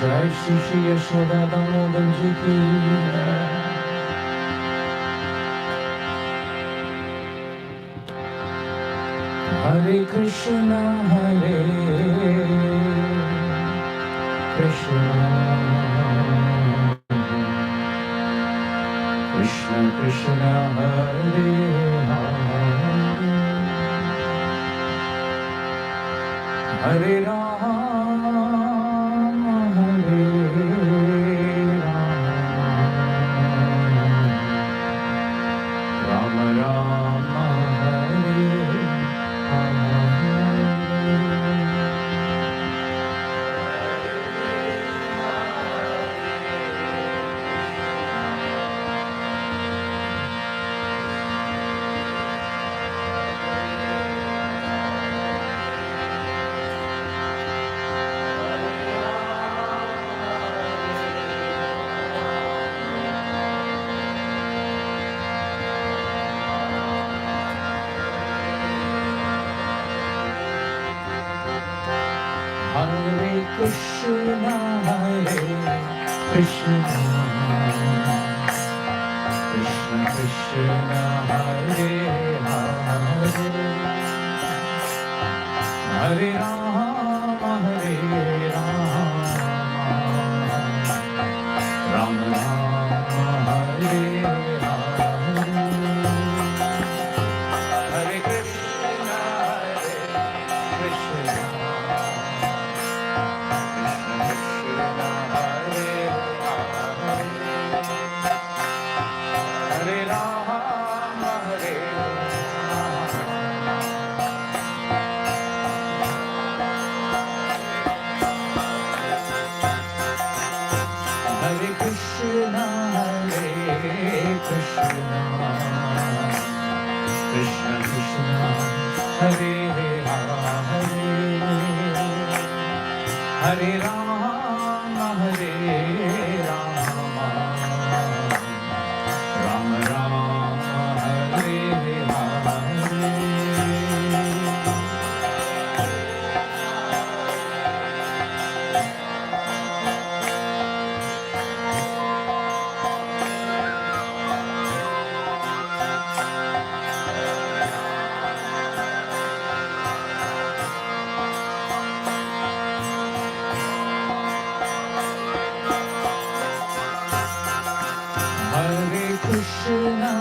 जय श्री श्री यशोदा दामोदर जी की। हरे कृष्णा कृष्णा कृष्ण कृष्ण हरे हरे राम हरे राम राम राम हरे Hare Krishna, Krishna Krishna, Hare Hare, Hare Rama, Rama Rama, Hare Hare, Hare Krishna, Krishna Krishna Krishna, Hare Hare, Hare Rama, Rama Rama, Hare Hare. Hare Krishna,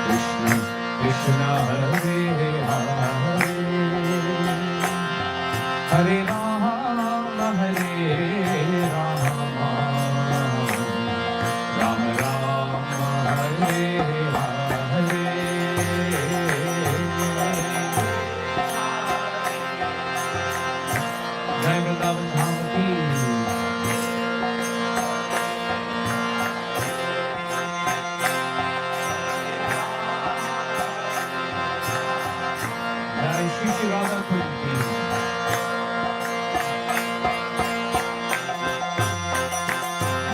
Krishna Krishna, Hare Hare, Hare Rama, Rama Rama, Hare Hare. Jai Vrindavan Dham ki. Jai Shri Shri Radha Kunj ki.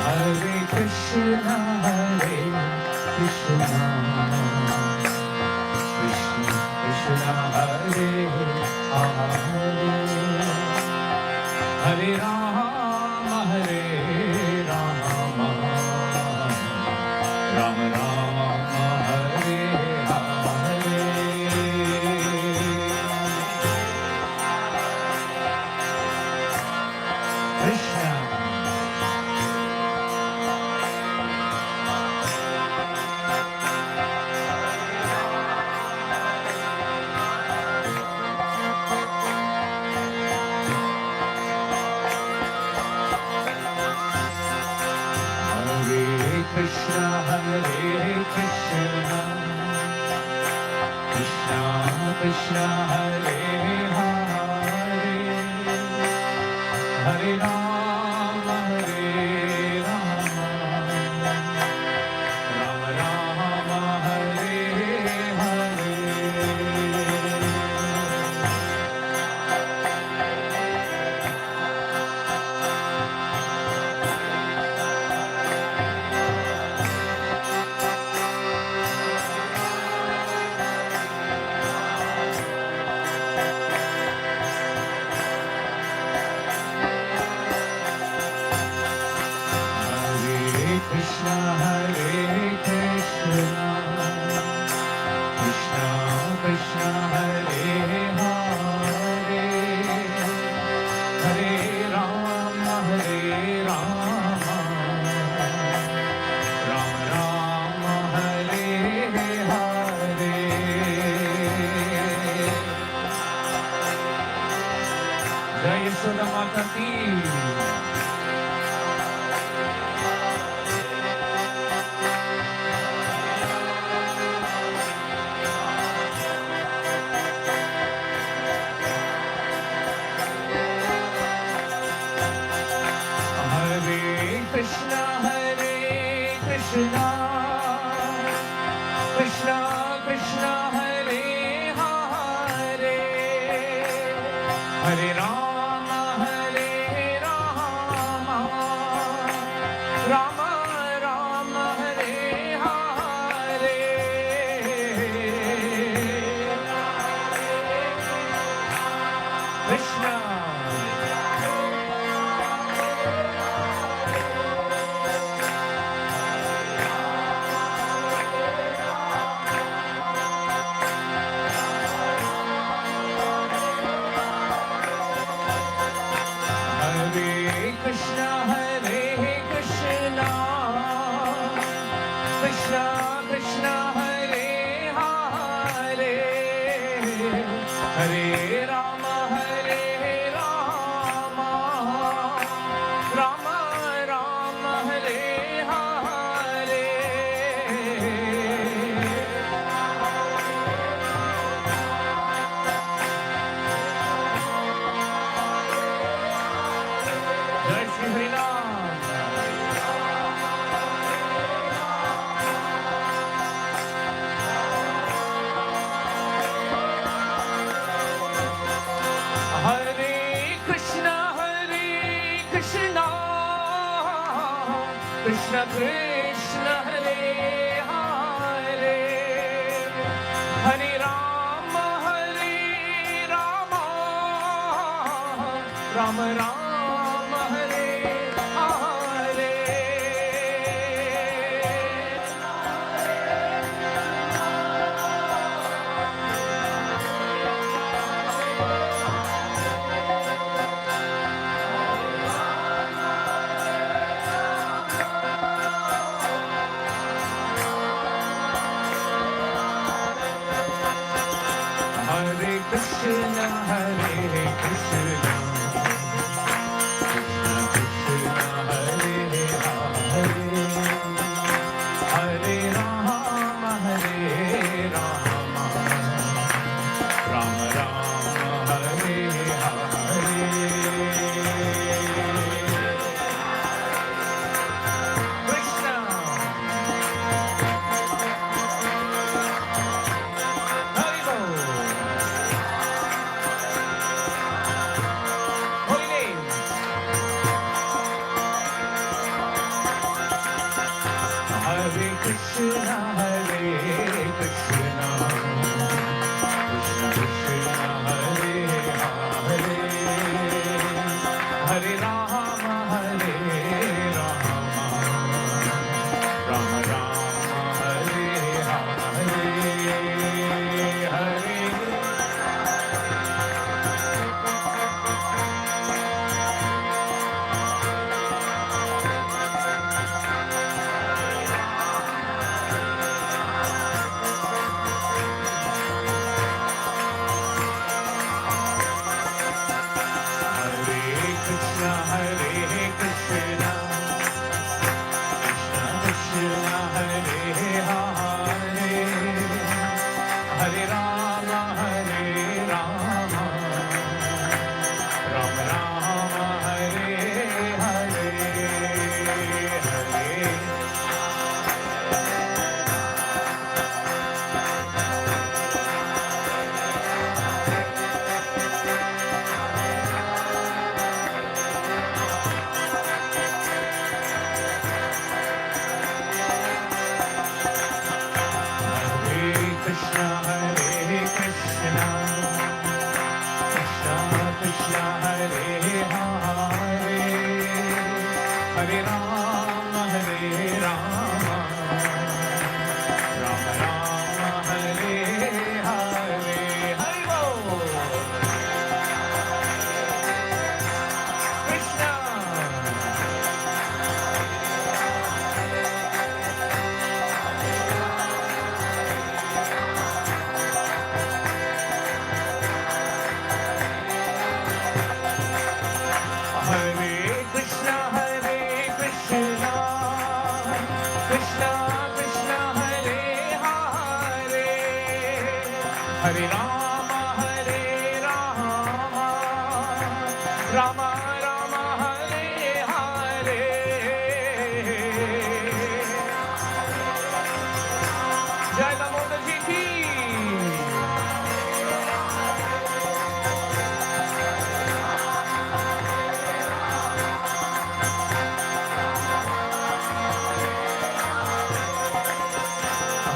Hare Krishna, Krishna Krishna Krishna, Hare Hare, Hare Rama, Rama Rama, Hare Hare. Krishna. Krishna, Hare Krishna, Krishna Krishna, Hare Hare, Hare Rama, Rama Rama, Hare Hare. माता की। Krishna Krishna Krishna Hare Hare Hare Rama Rama Rama Hare Hare Krishna Krishna Krishna Krishna Hare Hare Hare Rama Rama Rama Hare Hare Jai Shri Hari Ram. Hare Krishna Krishna Krishna Hare Hare Hare Rama Rama Rama Hare Hare Hare Krishna Krishna Krishna Hare Hare Hare Rama Rama Rama Hare Hare Krishna Hari Bol. Holy name. Hare Krishna Krishna Krishna Hare Hare Hare Rama Rama Rama Hare Hare Hare Krishna Krishna Hare Hare Hare Rama Rama Rama Hare Hare Hare Krishna Krishna Krishna Hare Hare Hare Rama Rama Rama Hare Hare Hari Bol. Krishna Hare Rama, Rama Rama, Hare Hare. Jai Damodara ji ki.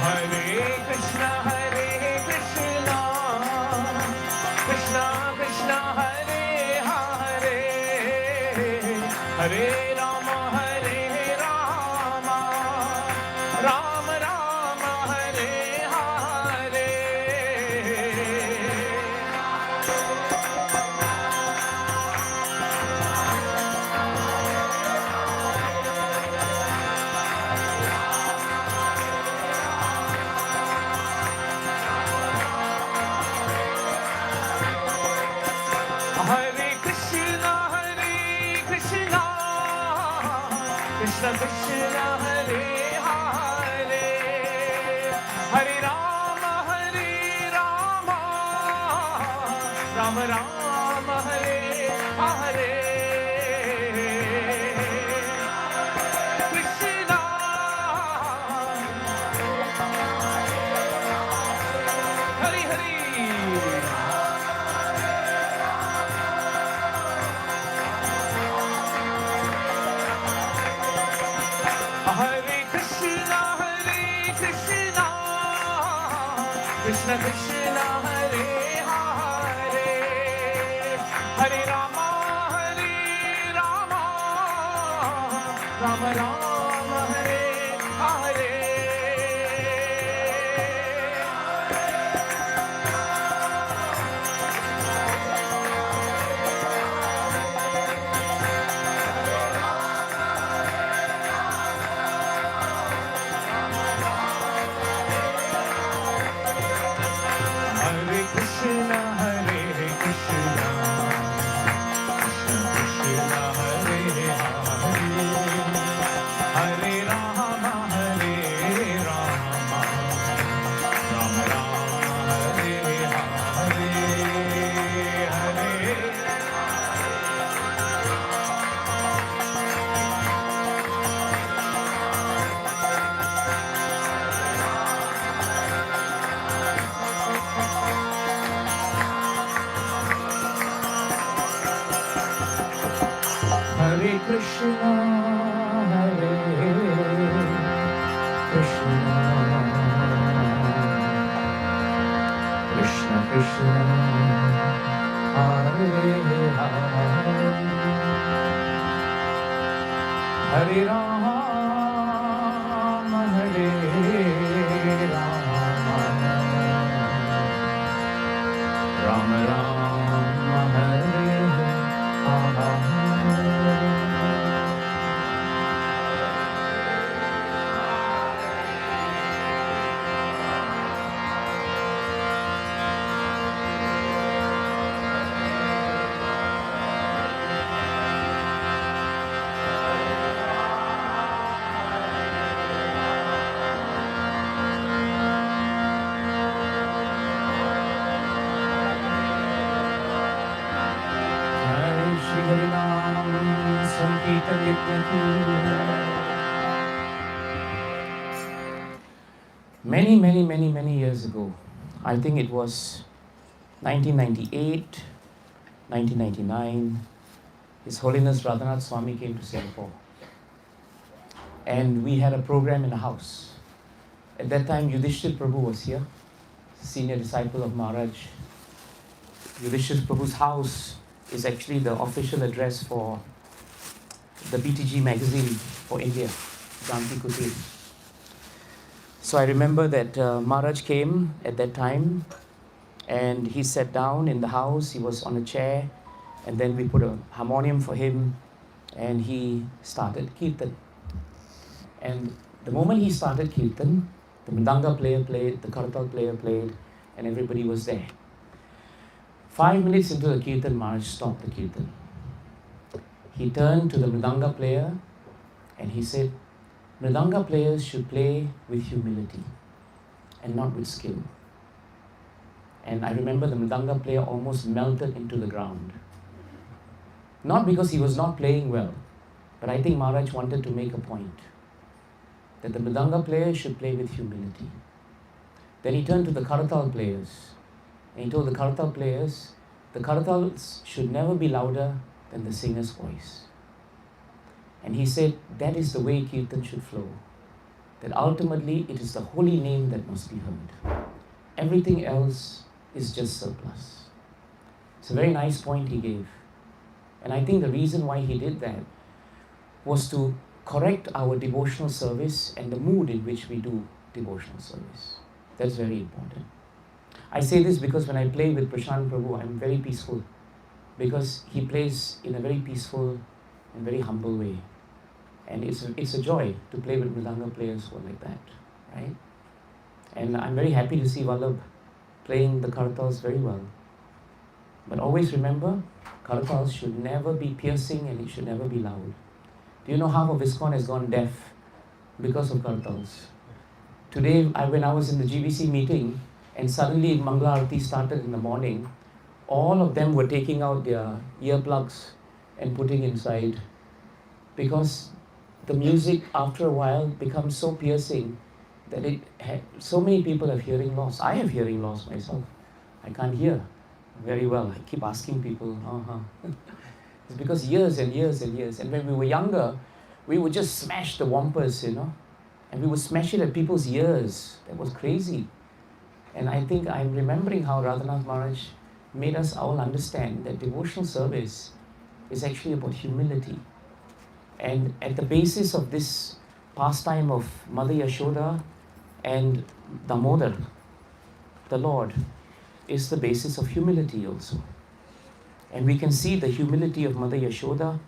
Hare Krishna, Krishna Krishna, Hare Hare, Hare Rama, Rama Rama, Hare Hare. Hare Krishna, Krishna Krishna, Hare Hare, Hare Rama, Rama Rama, Hare Hare. Krishna, Hare Hare. Hare Krishna, Krishna Krishna, Hare Hare, Hare Rama, Rama Rama, Hare Hare. Hare Krishna, Krishna Krishna, Hare Hare, Hare Rama, Rama Rama, Hare Hare, Hare. Hare Krishna, Krishna Krishna Krishna, Hare Hare, Hare Rama, Rama Rama, Hare Hare. Many years ago, I think it was 1998, 1999, His Holiness Radhanath Swami came to Singapore. And we had a program in the house. At that time, Yudhishthir Prabhu was here, senior disciple of Maharaj. Yudhishthir Prabhu's house is actually the official address for the BTG magazine for India, Janti Kutir. So I remember that Maharaj came at that time and he sat down in the house. He was on a chair and then we put a harmonium for him and he started kirtan. And the moment he started kirtan, the mridanga player played, the kartal player played, and everybody was there. 5 minutes into the kirtan, Maharaj stopped the kirtan. He turned to the mridanga player and he said, Mridanga players should play with humility and not with skill. And I remember the mridanga player almost melted into the ground. Not because he was not playing well, but I think Maharaj wanted to make a point that the mridanga player should play with humility. Then he turned to the karatal players and he told the karatal players, the karatals should never be louder than the singer's voice. And he said, that is the way kirtan should flow. That ultimately it is the holy name that must be heard. Everything else is just surplus. It's a very nice point he gave. And I think the reason why he did that was to correct our devotional service and the mood in which we do devotional service. That's very important. I say this because when I play with Prashant Prabhu, I'm very peaceful. Because he plays in a very peaceful and very humble way. And it's a joy to play with mridanga players who are like that, right? And I'm very happy to see Vallabh playing the karatals very well. But always remember, karatals should never be piercing and it should never be loud. Do you know half of iskcon has gone deaf because of karatals? Today, when I was in the GBC meeting and suddenly Mangala Arati started in the morning, all of them were taking out their earplugs and putting inside because the music after a while becomes so piercing that so many people have hearing loss. I have hearing loss myself. I can't hear very well. I keep asking people, It's because years and years and years. And when we were younger, we would just smash the wampers, and we would smash it at people's ears. That was crazy. And I think I'm remembering how Radhanath Maharaj made us all understand that devotional service is actually about humility. And at the basis of this pastime of Mother Yashoda and Damodara, the Lord, is the basis of humility also. And we can see the humility of Mother Yashoda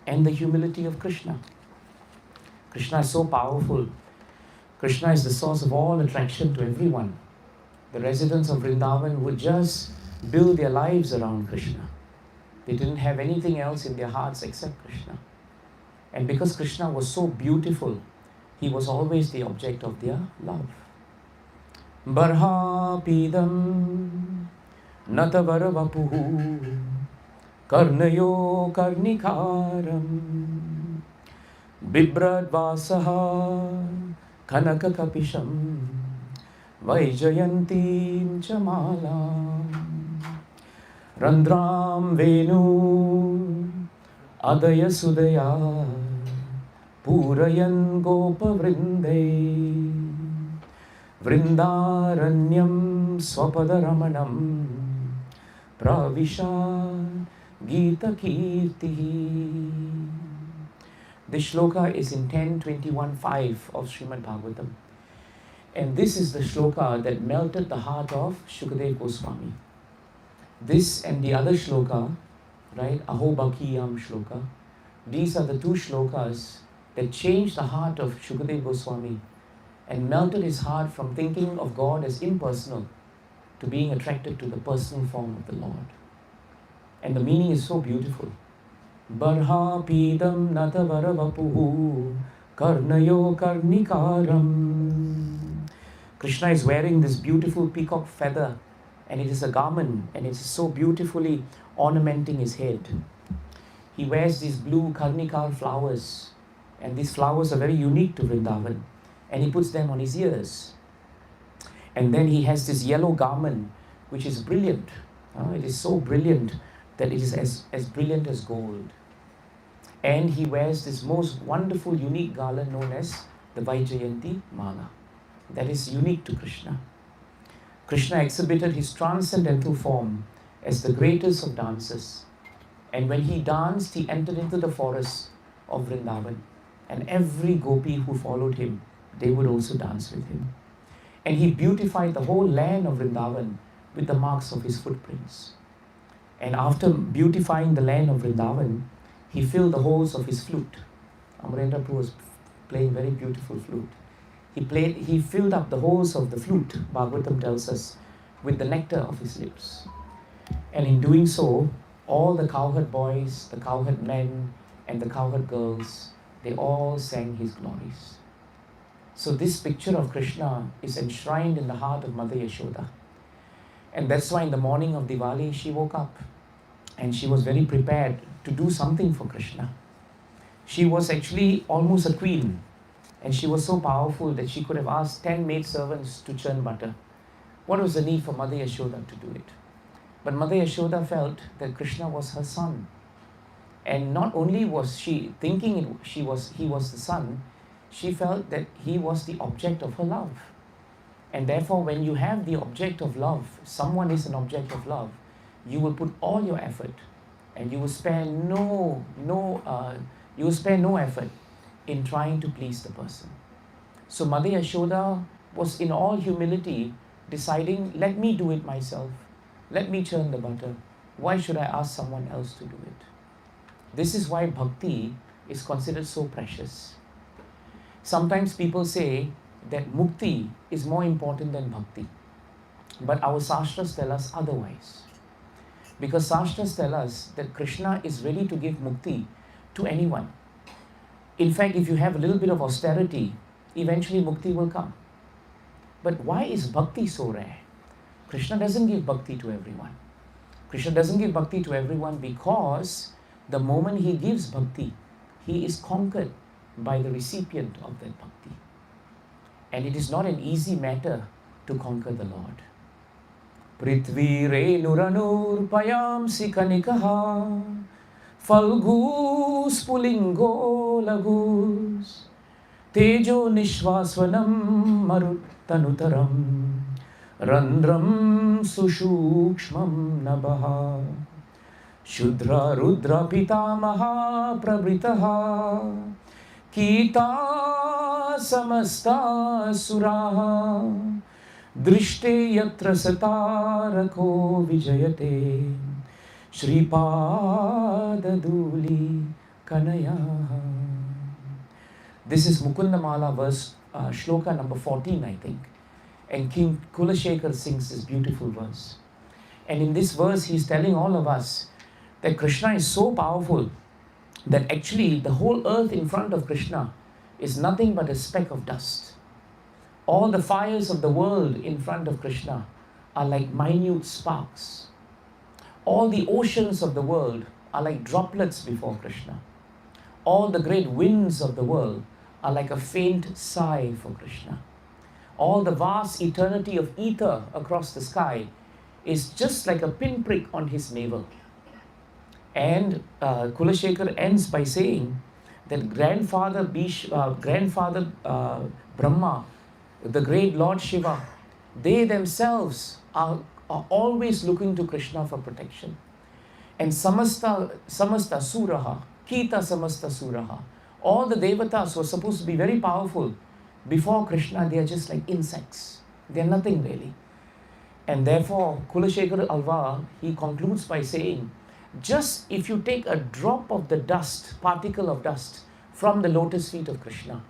and the humility of Krishna. Krishna is so powerful. Krishna is the source of all attraction to everyone. The residents of Vrindavan would just build their lives around Krishna. They didn't have anything else in their hearts except Krishna. And because Krishna was so beautiful, he was always the object of their love. Barha pidam natavara vapuhu karnayo karnikaram bibrad vasaha kanaka kapisham vaijayantim chamalam randram venu adaya sudaya purayan gopa vrinde vrindaranyam swapadaramanam pravisha gita kirti. This shloka is in 10.21.5 of Srimad Bhagavatam. And this is the shloka that melted the heart of Shukadeva Goswami. This and the other shloka, right, Aho Bhakiyam shloka, these are the two shlokas that changed the heart of Shukadeva Goswami and melted his heart from thinking of God as impersonal to being attracted to the personal form of the Lord. And the meaning is so beautiful. Barha pidam natavara vapuhu karnayo karnikaram. Krishna is wearing this beautiful peacock feather, and it is a garment, and it is so beautifully ornamenting his head. He wears these blue karnikar flowers, and these flowers are very unique to Vrindavan, and he puts them on his ears. And then he has this yellow garment, which is brilliant. It is so brilliant that it is as brilliant as gold. And he wears this most wonderful, unique garland known as the Vaijayanti Mala. That is unique to Krishna. Krishna exhibited his transcendental form as the greatest of dancers. And when he danced, he entered into the forest of Vrindavan. And every gopi who followed him, they would also dance with him. And he beautified the whole land of Vrindavan with the marks of his footprints. And after beautifying the land of Vrindavan, he filled the holes of his flute. Amarendra Prabhu was playing very beautiful flute. He filled up the holes of the flute, Bhagavatam tells us, with the nectar of his lips. And in doing so, all the cowherd boys, the cowherd men, and the cowherd girls, they all sang his glories. So this picture of Krishna is enshrined in the heart of Mother Yashoda. And that's why in the morning of Diwali, she woke up and she was very prepared to do something for Krishna. She was actually almost a queen, and she was so powerful that she could have asked 10 maidservants to churn butter. What was the need for Mother Yashoda to do it? But Mother Yashoda felt that Krishna was her son. And not only was she thinking he was the son, she felt that he was the object of her love. And therefore, when you have the object of love, someone is an object of love, you will put all your effort, and you will spare no effort in trying to please the person. So Mother Yashoda was in all humility deciding, let me do it myself. Let me churn the butter. Why should I ask someone else to do it? This is why bhakti is considered so precious. Sometimes people say that mukti is more important than bhakti. But our sastras tell us otherwise. Because sastras tell us that Krishna is ready to give mukti to anyone. In fact, if you have a little bit of austerity, eventually mukti will come. But why is bhakti so rare? Krishna doesn't give bhakti to everyone. Krishna doesn't give bhakti to everyone because the moment he gives bhakti, he is conquered by the recipient of that bhakti. And it is not an easy matter to conquer the Lord. Prithvi Renuranur Payamsi Kanikaha Falgus Pulingo Lagus Tejo Nishvasvanam Maruttanutaram Randram Sushukshmam Nabaha Shudra Rudra Pitamaha Prabritaha Kita Samasta Suraha Drishte Yatra Satarako Vijayate Shripada Duli Kanayaha. This is Mukundamala verse, shloka number 14, I think. And King Kulashekar sings this beautiful verse. And in this verse, he's telling all of us that Krishna is so powerful that actually the whole earth in front of Krishna is nothing but a speck of dust. All the fires of the world in front of Krishna are like minute sparks. All the oceans of the world are like droplets before Krishna. All the great winds of the world are like a faint sigh for Krishna. All the vast eternity of ether across the sky is just like a pinprick on his navel. And Kulashekar ends by saying that grandfather Brahma, the great Lord Shiva, they themselves are always looking to Krishna for protection. And samasta suraha, kita samasta suraha, all the devatas who are supposed to be very powerful, before Krishna they are just like insects. They are nothing really. And therefore Kulashekar Alva, he concludes by saying, just if you take a drop of the dust, particle of dust from the lotus feet of Krishna,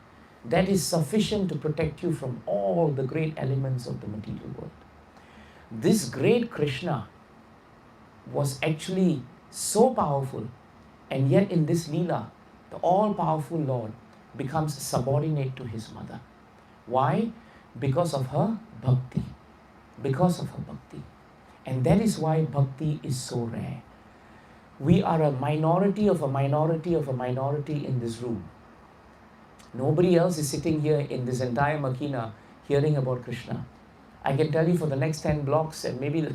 that is sufficient to protect you from all the great elements of the material world. This great Krishna was actually so powerful, and yet in this Leela, the all-powerful Lord becomes subordinate to his mother. Why? Because of her bhakti. Because of her bhakti. And that is why bhakti is so rare. We are a minority of a minority of a minority in this room. Nobody else is sitting here in this entire Makina hearing about Krishna. I can tell you for the next 10 blocks and maybe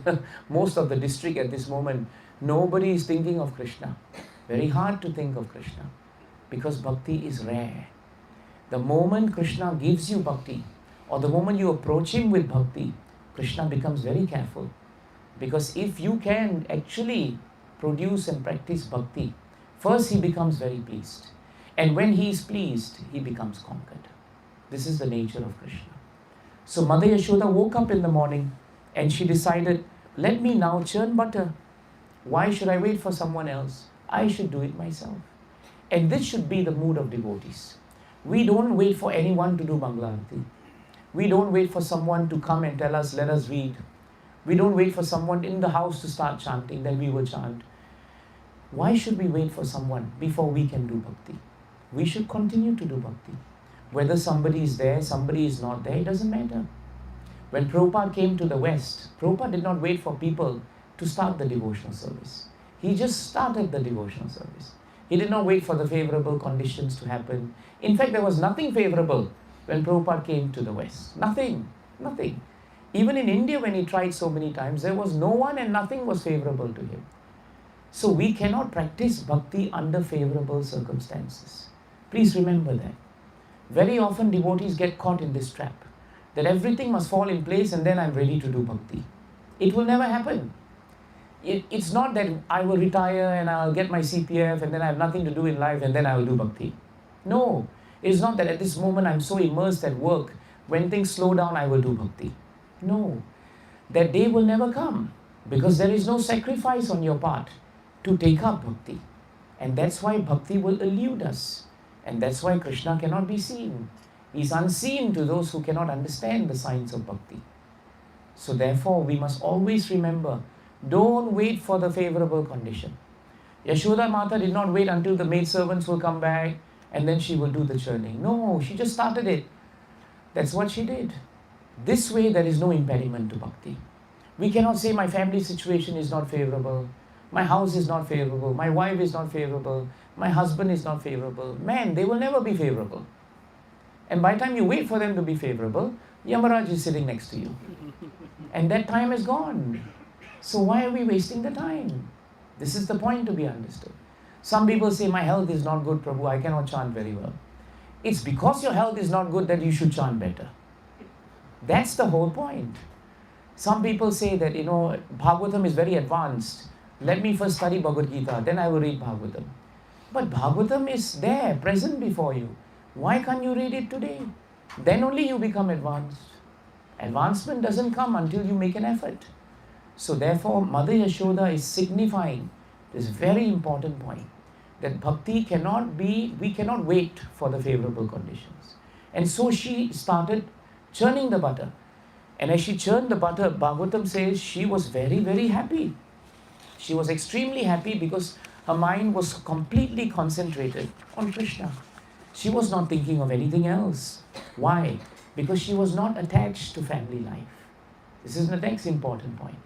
most of the district at this moment, nobody is thinking of Krishna. Very hard to think of Krishna because bhakti is rare. The moment Krishna gives you bhakti or the moment you approach him with bhakti, Krishna becomes very careful. Because if you can actually produce and practice bhakti, first he becomes very pleased. And when he is pleased, he becomes conquered. This is the nature of Krishna. So Mother Yashoda woke up in the morning and she decided, let me now churn butter. Why should I wait for someone else? I should do it myself. And this should be the mood of devotees. We don't wait for anyone to do Mangala Arati. We don't wait for someone to come and tell us, let us read. We don't wait for someone in the house to start chanting, then we will chant. Why should we wait for someone before we can do bhakti? We should continue to do bhakti. Whether somebody is there, somebody is not there, it doesn't matter. When Prabhupada came to the West, Prabhupada did not wait for people to start the devotional service. He just started the devotional service. He did not wait for the favorable conditions to happen. In fact, there was nothing favorable when Prabhupada came to the West. Nothing. Nothing. Even in India, when he tried so many times, there was no one and nothing was favorable to him. So we cannot practice bhakti under favorable circumstances. Please remember that. Very often devotees get caught in this trap, that everything must fall in place and then I'm ready to do bhakti. It will never happen. It's not that I will retire and I'll get my CPF and then I have nothing to do in life and then I will do bhakti. No, it's not that at this moment I'm so immersed at work, when things slow down I will do bhakti. No, that day will never come because there is no sacrifice on your part to take up bhakti. And that's why bhakti will elude us. And that's why Krishna cannot be seen. He is unseen to those who cannot understand the signs of bhakti. So therefore we must always remember, don't wait for the favorable condition. Yashoda Mata did not wait until the maidservants will come back and then she will do the churning. No, she just started it. That's what she did. This way there is no impediment to bhakti. We cannot say my family situation is not favorable, my house is not favorable, my wife is not favorable, my husband is not favorable. Man, they will never be favorable. And by the time you wait for them to be favorable, Yamaraj is sitting next to you. And that time is gone. So why are we wasting the time? This is the point to be understood. Some people say, my health is not good, Prabhu, I cannot chant very well. It's because your health is not good that you should chant better. That's the whole point. Some people say that, Bhagavatam is very advanced. Let me first study Bhagavad Gita, then I will read Bhagavatam. But Bhagavatam is there, present before you. Why can't you read it today? Then only you become advanced. Advancement doesn't come until you make an effort. So therefore, Mother Yashoda is signifying this very important point, that bhakti we cannot wait for the favorable conditions. And so she started churning the butter. And as she churned the butter, Bhagavatam says she was very, very happy. She was extremely happy because her mind was completely concentrated on Krishna. She was not thinking of anything else. Why? Because she was not attached to family life. This is the next important point.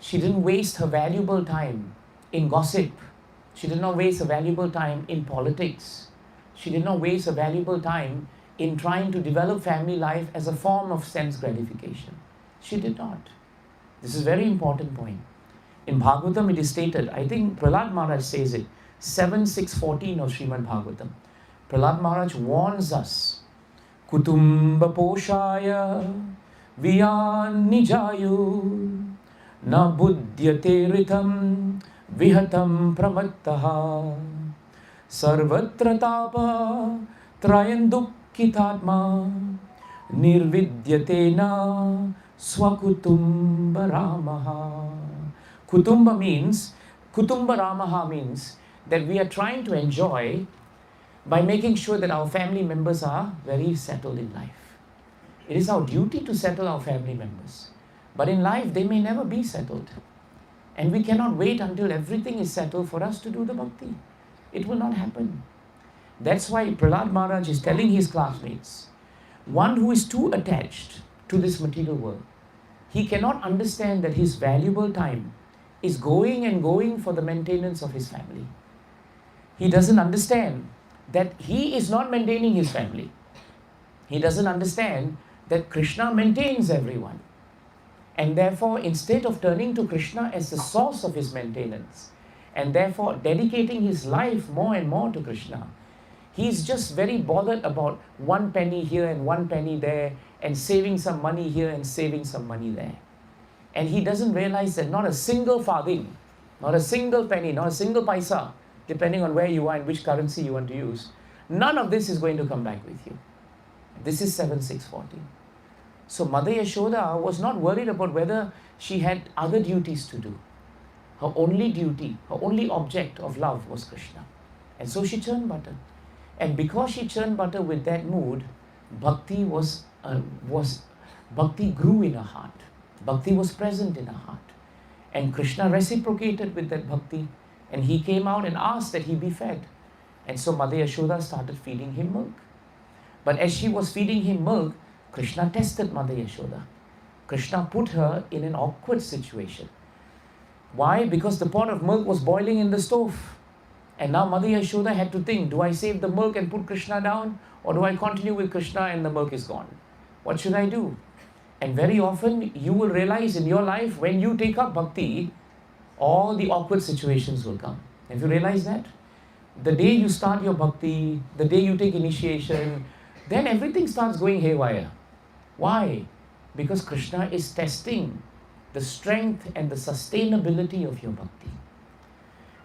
She didn't waste her valuable time in gossip. She did not waste her valuable time in politics. She did not waste her valuable time in trying to develop family life as a form of sense gratification. She did not. This is a very important point. In Bhagavatam it is stated, I think Prahlad Maharaj says it, 7.6.14 of Srimad Bhagavatam. Prahlad Maharaj warns us, Kutumba poshaya viyan nijayu na buddhyate ritam vihatam pramattaha sarvatra tapa trayandukkhitatma nirvidyate na swakutumba ramaha. Kutumba ramaha means that we are trying to enjoy by making sure that our family members are very settled in life. It is our duty to settle our family members. But in life, they may never be settled. And we cannot wait until everything is settled for us to do the bhakti. It will not happen. That's why Prahlad Maharaj is telling his classmates, one who is too attached to this material world, he cannot understand that his valuable time is going and going for the maintenance of his family. He doesn't understand that he is not maintaining his family. He doesn't understand that Krishna maintains everyone. And therefore, instead of turning to Krishna as the source of his maintenance, and therefore dedicating his life more and more to Krishna, he's just very bothered about 1 penny here and 1 penny there, and saving some money here and saving some money there. And he doesn't realize that not a single farthing, not a single penny, not a single paisa, depending on where you are and which currency you want to use, none of this is going to come back with you. This is 7.6.14. So Mother Yashoda was not worried about whether she had other duties to do. Her only duty, her only object of love was Krishna. And so she churned butter. And because she churned butter with that mood, bhakti grew in her heart. Bhakti was present in her heart. And Krishna reciprocated with that bhakti. And he came out and asked that he be fed. And so Mother Yashoda started feeding him milk. But as she was feeding him milk, Krishna tested Mother Yashoda. Krishna put her in an awkward situation. Why? Because the pot of milk was boiling in the stove. And now Mother Yashoda had to think, do I save the milk and put Krishna down? Or do I continue with Krishna and the milk is gone? What should I do? And very often you will realize in your life, when you take up bhakti, all the awkward situations will come. Have you realized that? The day you start your bhakti, the day you take initiation, then everything starts going haywire. Why? Because Krishna is testing the strength and the sustainability of your bhakti.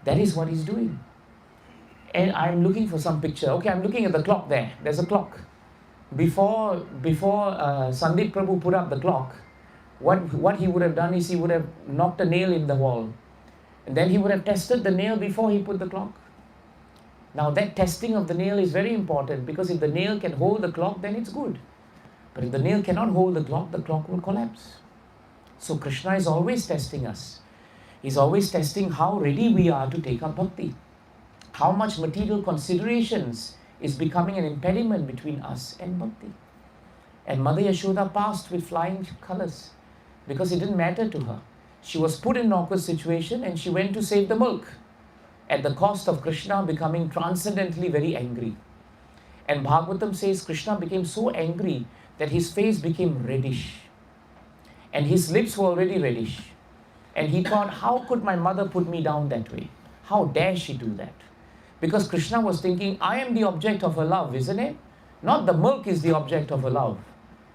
That is what he's doing. And I'm looking for some picture. Okay, I'm looking at the clock there. There's a clock. Before Sandeep Prabhu put up the clock, what he would have done is he would have knocked a nail in the wall. And then he would have tested the nail before he put the clock. Now that testing of the nail is very important, because if the nail can hold the clock, then it's good. But if the nail cannot hold the clock will collapse. So Krishna is always testing us. He's always testing how ready we are to take up bhakti. How much material considerations is becoming an impediment between us and bhakti. And Mother Yashoda passed with flying colors, because it didn't matter to her. She was put in an awkward situation and she went to save the milk, at the cost of Krishna becoming transcendently very angry. And Bhagavatam says Krishna became so angry that his face became reddish. And his lips were already reddish. And he thought, how could my mother put me down that way? How dare she do that? Because Krishna was thinking, I am the object of her love, isn't it? Not the milk is the object of her love.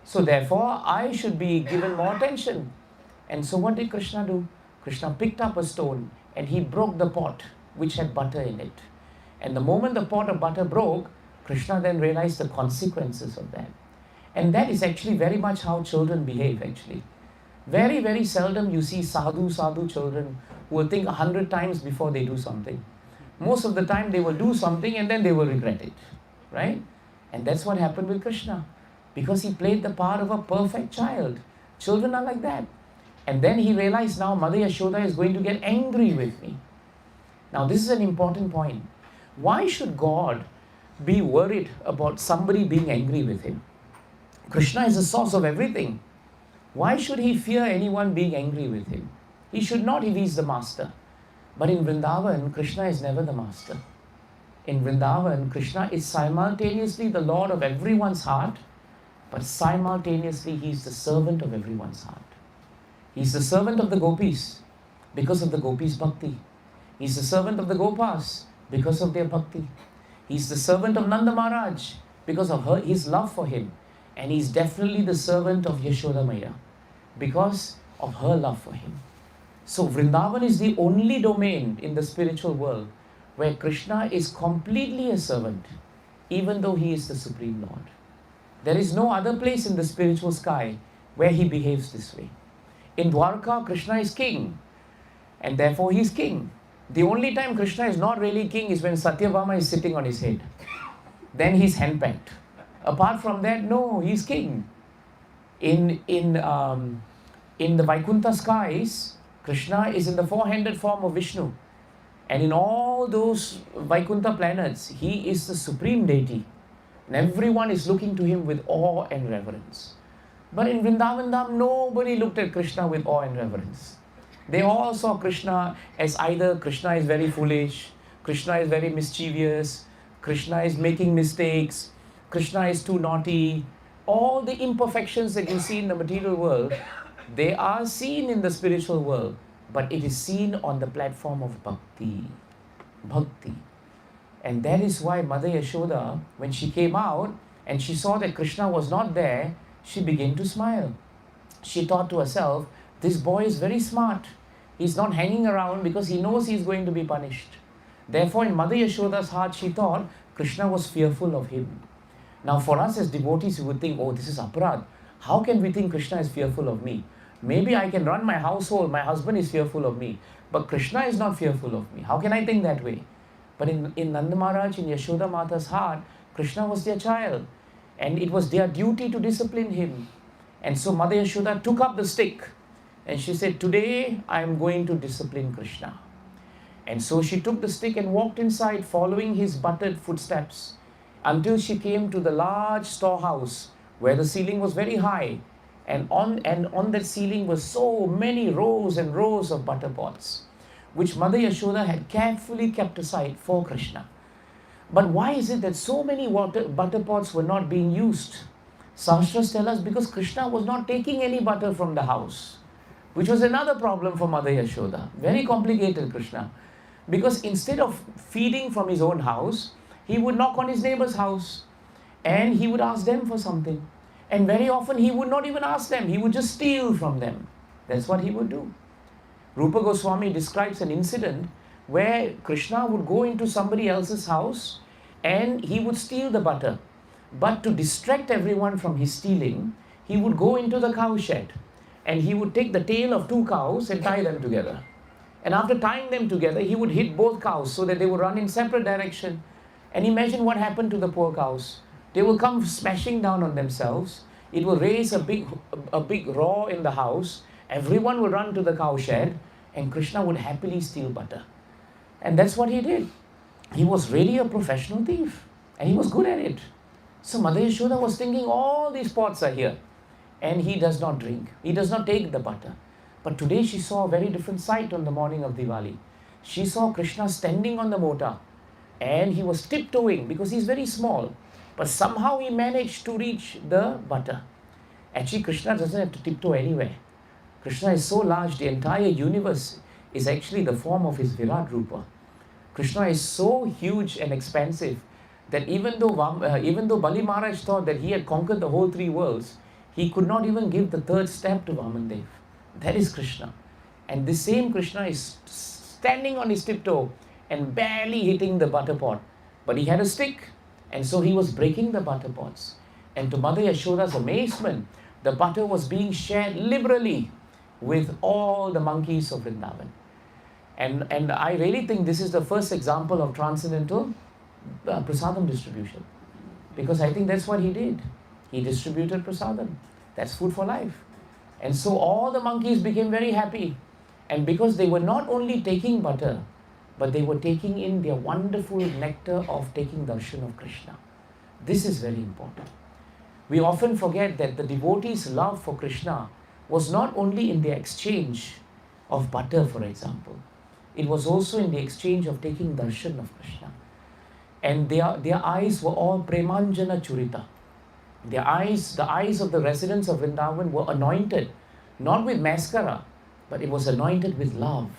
So therefore, I should be given more attention. And so what did Krishna do? Krishna picked up a stone and he broke the pot which had butter in it. And the moment the pot of butter broke, Krishna then realized the consequences of that. And that is actually very much how children behave actually. Very, very seldom you see sadhu children who will think 100 times before they do something. Most of the time they will do something and then they will regret it, right? And that's what happened with Krishna, because he played the part of a perfect child. Children are like that. And then he realized, now Mother Yashoda is going to get angry with me. Now this is an important point. Why should God be worried about somebody being angry with him? Krishna is the source of everything. Why should he fear anyone being angry with him? He should not if he is the master. But in Vrindavan, Krishna is never the master. In Vrindavan, Krishna is simultaneously the Lord of everyone's heart, but simultaneously he is the servant of everyone's heart. He is the servant of the gopis because of the gopis' bhakti. He is the servant of the gopas because of their bhakti. He is the servant of Nanda Maharaj because of his love for him. And he is definitely the servant of Yashoda Maya because of her love for him. So Vrindavan is the only domain in the spiritual world where Krishna is completely a servant, even though he is the Supreme Lord. There is no other place in the spiritual sky where he behaves this way. In Dwarka, Krishna is king, and therefore he is king. The only time Krishna is not really king is when Satyabhama is sitting on his head. Then he's henpecked. Apart from that, no, he's king. In the Vaikuntha skies, Krishna is in the four-handed form of Vishnu. And in all those Vaikuntha planets, he is the supreme deity. And everyone is looking to him with awe and reverence. But in Vrindavan Dham, nobody looked at Krishna with awe and reverence. They all saw Krishna as either Krishna is very foolish, Krishna is very mischievous, Krishna is making mistakes, Krishna is too naughty. All the imperfections that you see in the material world, they are seen in the spiritual world, but it is seen on the platform of bhakti. Bhakti. And that is why Mother Yashoda, when she came out and she saw that Krishna was not there, she began to smile. She thought to herself, this boy is very smart. He's not hanging around because he knows he's going to be punished. Therefore, in Mother Yashoda's heart, she thought Krishna was fearful of him. Now, for us as devotees, we would think, oh, this is aparad. How can we think Krishna is fearful of me? Maybe I can run my household, my husband is fearful of me, but Krishna is not fearful of me. How can I think that way? But in Nanda Maharaj, in Yashoda Mata's heart, Krishna was their child, and it was their duty to discipline him. And so Mother Yashoda took up the stick, and she said, today I am going to discipline Krishna. And so she took the stick and walked inside, following his buttered footsteps, until she came to the large storehouse, where the ceiling was very high, And on that ceiling were so many rows and rows of butter pots, which Mother Yashoda had carefully kept aside for Krishna. But why is it that so many butter pots were not being used? Sastras tell us because Krishna was not taking any butter from the house, which was another problem for Mother Yashoda. Very complicated, Krishna. Because instead of feeding from his own house, he would knock on his neighbor's house and he would ask them for something. And very often he would not even ask them, he would just steal from them. That's what he would do. Rupa Goswami describes an incident where Krishna would go into somebody else's house and he would steal the butter. But to distract everyone from his stealing, he would go into the cow shed and he would take the tail of 2 cows and tie them together. And after tying them together, he would hit both cows so that they would run in separate direction. And imagine what happened to the poor cows. They will come smashing down on themselves. It will raise a big roar in the house. Everyone will run to the cow shed and Krishna would happily steal butter. And that's what he did. He was really a professional thief and he was good at it. So Mother Yashoda was thinking all these pots are here and he does not drink. He does not take the butter. But today she saw a very different sight on the morning of Diwali. She saw Krishna standing on the mota and he was tiptoeing because he's very small. But somehow he managed to reach the butter. Actually, Krishna doesn't have to tiptoe anywhere. Krishna is so large, the entire universe is actually the form of his Virat Rupa. Krishna is so huge and expansive that even though Bali Maharaj thought that he had conquered the whole 3 worlds, he could not even give the 3rd step to Vamandev. That is Krishna. And this same Krishna is standing on his tiptoe and barely hitting the butter pot. But he had a stick. And so he was breaking the butter pots. And to Mother Yashoda's amazement, the butter was being shared liberally with all the monkeys of Vrindavan. And I really think this is the first example of transcendental prasadam distribution. Because I think that's what he did. He distributed prasadam. That's food for life. And so all the monkeys became very happy. And because they were not only taking butter, but they were taking in their wonderful nectar of taking darshan of Krishna. This is very important. We often forget that the devotees' love for Krishna was not only in the exchange of butter, for example. It was also in the exchange of taking darshan of Krishna. And their eyes were all premanjana churita. The eyes of the residents of Vrindavan were anointed, not with mascara, but it was anointed with love.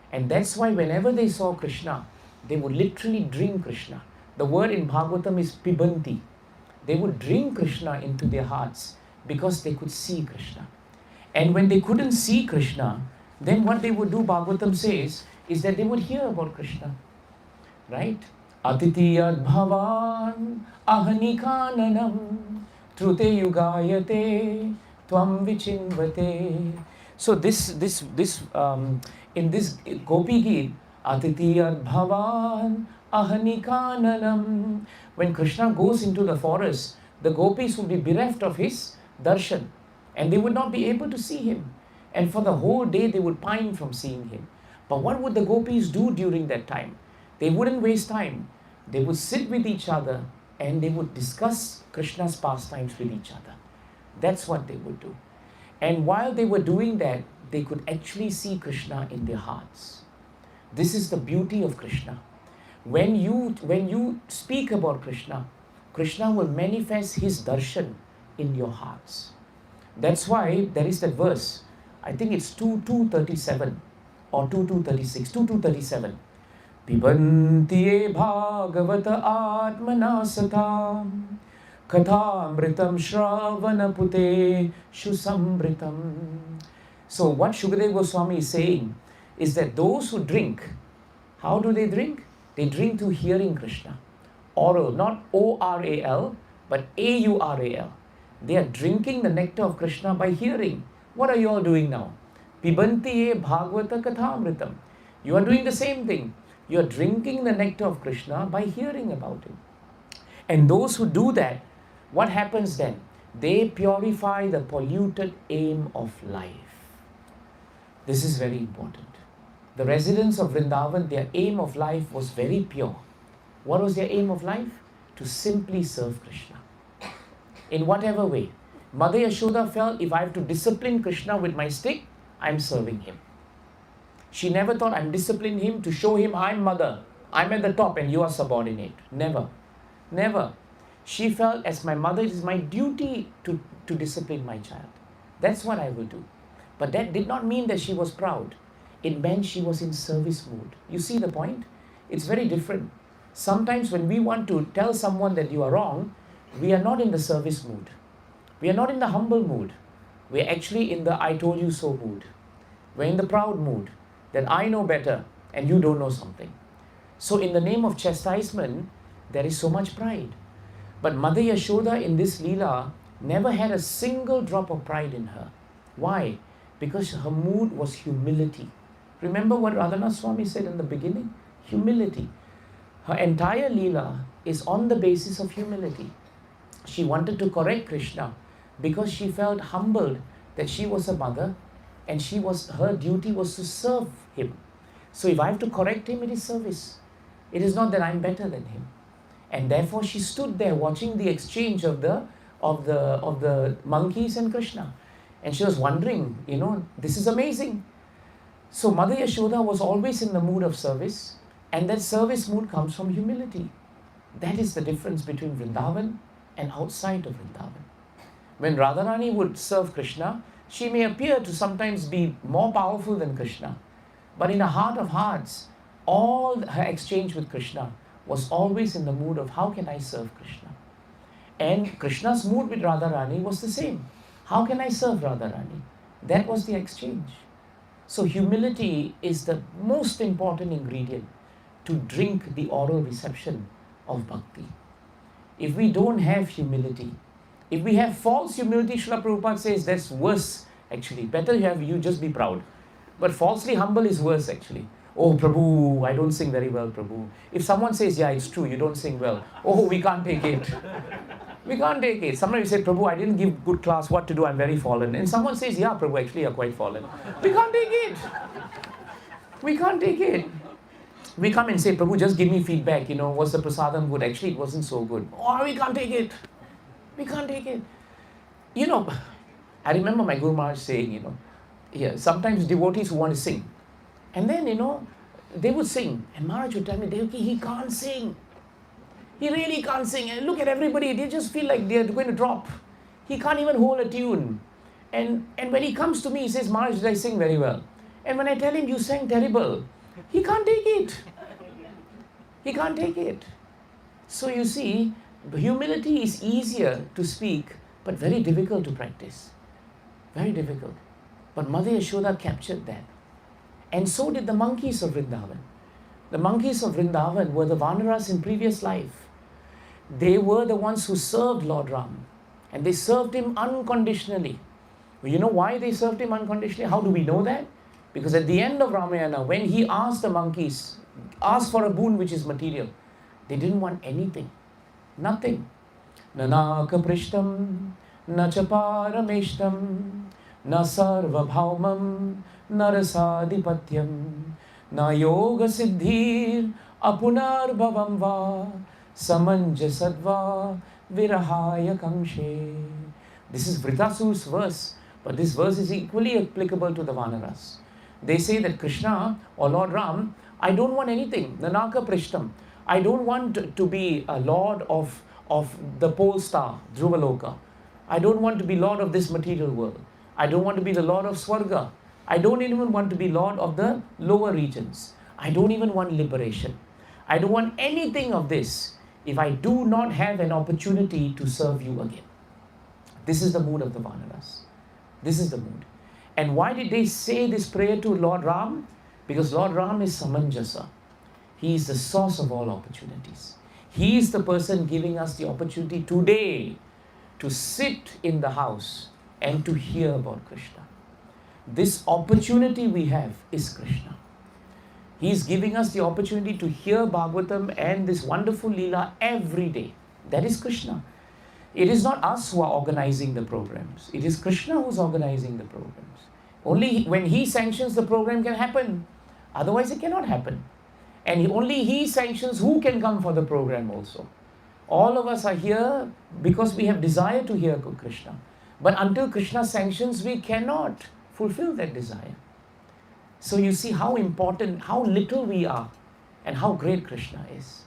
And that's why whenever they saw Krishna, they would literally drink Krishna. The word in Bhagavatam is pibanti. They would drink Krishna into their hearts because they could see Krishna. And when they couldn't see Krishna, then what they would do, Bhagavatam says, is that they would hear about Krishna. Right? Atitiyad bhavan ahanikananam trute yugayate tvam vichinvate. So in this Gopi Geet, Atitiyad bhavan ahanikananam. When Krishna goes into the forest, the gopis would be bereft of his darshan and they would not be able to see him. And for the whole day they would pine from seeing him. But what would the gopis do during that time? They wouldn't waste time. They would sit with each other and they would discuss Krishna's pastimes with each other. That's what they would do. And while they were doing that, they could actually see Krishna in their hearts. This is the beauty of Krishna. When you speak about Krishna, Krishna will manifest his darshan in your hearts. That's why there is that verse, I think it's 2:237 or 2:236, 2:237. Pibantiye bhagavata atmana satam kathamritam shravanapute shusamritam. So what Shukadeva Goswami is saying is that those who drink, how do they drink? They drink through hearing Krishna. Oral, not O-R-A-L, but A-U-R-A-L. They are drinking the nectar of Krishna by hearing. What are you all doing now? Pibantiye bhagavata kathamritam. You are doing the same thing. You are drinking the nectar of Krishna by hearing about him. And those who do that, what happens then? They purify the polluted aim of life. This is very important. The residents of Vrindavan, their aim of life was very pure. What was their aim of life? To simply serve Krishna. In whatever way. Mother Yashoda felt if I have to discipline Krishna with my stick, I'm serving him. She never thought I'm disciplining him to show him I'm mother. I'm at the top and you are subordinate. Never. Never. She felt as my mother, it is my duty to discipline my child. That's what I will do. But that did not mean that she was proud. It meant she was in service mood. You see the point? It's very different. Sometimes when we want to tell someone that you are wrong, we are not in the service mood. We are not in the humble mood. We are actually in the I told you so mood. We're in the proud mood that I know better and you don't know something. So in the name of chastisement, there is so much pride. But Mother Yashoda in this Leela never had a single drop of pride in her. Why? Because her mood was humility. Remember what Radhanath Swami said in the beginning? Humility. Her entire Leela is on the basis of humility. She wanted to correct Krishna because she felt humbled that she was a mother and her duty was to serve him. So if I have to correct him, it is service. It is not that I'm better than him. And therefore she stood there watching the exchange of the monkeys and Krishna. And she was wondering, this is amazing. So Mother Yashoda was always in the mood of service, and that service mood comes from humility. That is the difference between Vrindavan and outside of Vrindavan. When Radharani would serve Krishna, she may appear to sometimes be more powerful than Krishna. But in the heart of hearts, all her exchange with Krishna was always in the mood of how can I serve Krishna? And Krishna's mood with Radharani was the same. How can I serve Radharani? That was the exchange. So humility is the most important ingredient to drink the oral reception of bhakti. If we don't have humility, if we have false humility, Srila Prabhupada says that's worse actually. Better you just be proud. But falsely humble is worse actually. Oh Prabhu, I don't sing very well, Prabhu. If someone says, yeah, it's true, you don't sing well. Oh, we can't take it. We can't take it. Sometimes you say, Prabhu, I didn't give good class, what to do, I'm very fallen. And someone says, yeah, Prabhu, actually you're quite fallen. We can't take it. We can't take it. We come and say, Prabhu, just give me feedback, was the prasadam good? Actually, it wasn't so good. Oh, we can't take it. We can't take it. I remember my Guru Maharaj saying, sometimes devotees who want to sing. And then, they would sing. And Maharaj would tell me, Devaki, he can't sing. He really can't sing. And look at everybody, they just feel like they're going to drop. He can't even hold a tune. And when he comes to me, he says, Maharaj, did I sing very well? And when I tell him, you sang terrible, he can't take it. He can't take it. So you see, humility is easier to speak, but very difficult to practice. Very difficult. But Mother Yashoda captured that. And so did the monkeys of Vrindavan. The monkeys of Vrindavan were the Vanaras in previous life. They were the ones who served Lord Ram. And they served him unconditionally. You know why they served him unconditionally? How do we know that? Because at the end of Ramayana, when he asked the monkeys, asked for a boon which is material, they didn't want anything. Nothing. Nanaka prishtam, na chaparameshtam, na sarva bhaumam, na rasadhipatyam, na yoga siddhir, apunar bhavam va, samanjasadva, virahaya kangshe. This is Vritasura's verse, but this verse is equally applicable to the Vanaras. They say that Krishna or Lord Ram, I don't want anything. Nanaka prishtam. I don't want to be a lord of the pole star, Dhruvaloka. I don't want to be lord of this material world. I don't want to be the lord of Swarga. I don't even want to be lord of the lower regions. I don't even want liberation. I don't want anything of this if I do not have an opportunity to serve you again. This is the mood of the Vanaras. This is the mood. And why did they say this prayer to Lord Ram? Because Lord Ram is Samanjasa. He is the source of all opportunities. He is the person giving us the opportunity today to sit in the house and to hear about Krishna. This opportunity we have is Krishna. He is giving us the opportunity to hear Bhagavatam and this wonderful Leela every day. That is Krishna. It is not us who are organizing the programs. It is Krishna who is organizing the programs. Only when He sanctions the program can happen. Otherwise it cannot happen. And only He sanctions who can come for the program also. All of us are here because we have desire to hear Krishna. But until Krishna sanctions, we cannot fulfill that desire. So you see how important, how little we are, and how great Krishna is.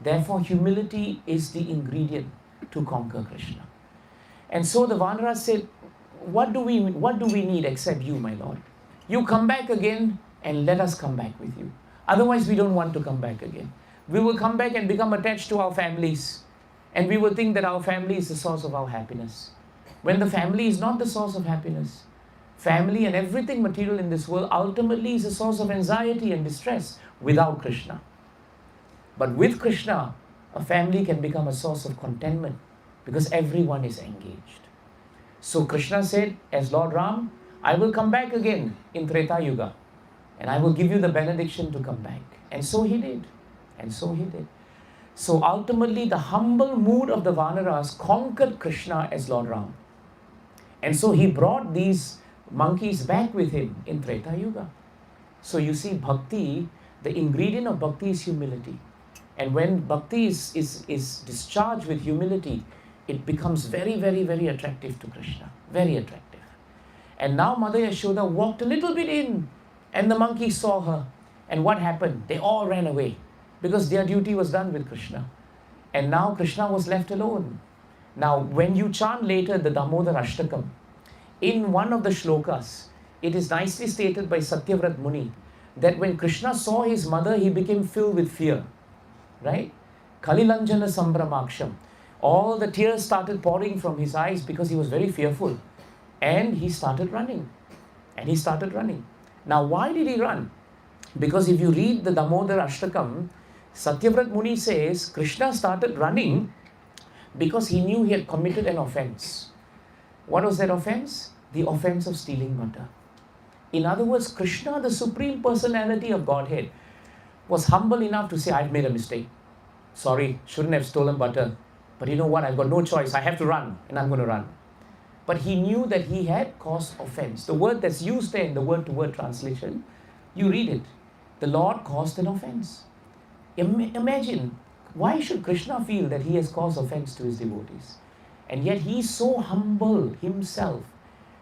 Therefore, humility is the ingredient to conquer Krishna. And so the Vanaras said, what do we need except you, my Lord? You come back again and let us come back with you. Otherwise, we don't want to come back again. We will come back and become attached to our families. And we will think that our family is the source of our happiness. When the family is not the source of happiness, family and everything material in this world ultimately is a source of anxiety and distress without Krishna. But with Krishna, a family can become a source of contentment because everyone is engaged. So Krishna said, as Lord Ram, I will come back again in Treta Yuga and I will give you the benediction to come back. And so he did. And so he did. So ultimately, the humble mood of the Vanaras conquered Krishna as Lord Ram. And so he brought these monkeys back with him in Treta Yuga. So you see, bhakti, the ingredient of bhakti is humility. And when bhakti is discharged with humility, it becomes very, very, very attractive to Krishna. Very attractive. And now Mother Yashoda walked a little bit in, and the monkeys saw her. And what happened? They all ran away because their duty was done with Krishna. And now Krishna was left alone. Now, when you chant later the Damodara Ashtakam, in one of the shlokas, it is nicely stated by Satyavrat Muni that when Krishna saw his mother, he became filled with fear. Right? Kalilanjana Sambramaksham. All the tears started pouring from his eyes because he was very fearful. And he started running. Now, why did he run? Because if you read the Damodara Ashtakam, Satyavrat Muni says Krishna started running because he knew he had committed an offense. What was that offense? The offense of stealing butter. In other words, Krishna, the Supreme Personality of Godhead, was humble enough to say, I've made a mistake. Sorry, shouldn't have stolen butter. But you know what? I've got no choice. I have to run, and I'm going to run. But he knew that he had caused offense. The word that's used there in the word-to-word translation, you read it. The Lord caused an offense. Imagine, why should Krishna feel that he has caused offense to his devotees? And yet he's so humble himself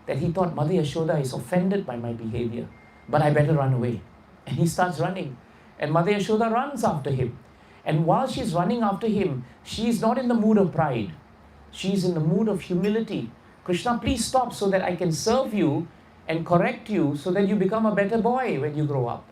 that he thought Mother Yashoda is offended by my behavior, but I better run away. And he starts running. And Mother Yashoda runs after him. And while she's running after him, she's not in the mood of pride. She's in the mood of humility. Krishna, please stop so that I can serve you and correct you so that you become a better boy when you grow up.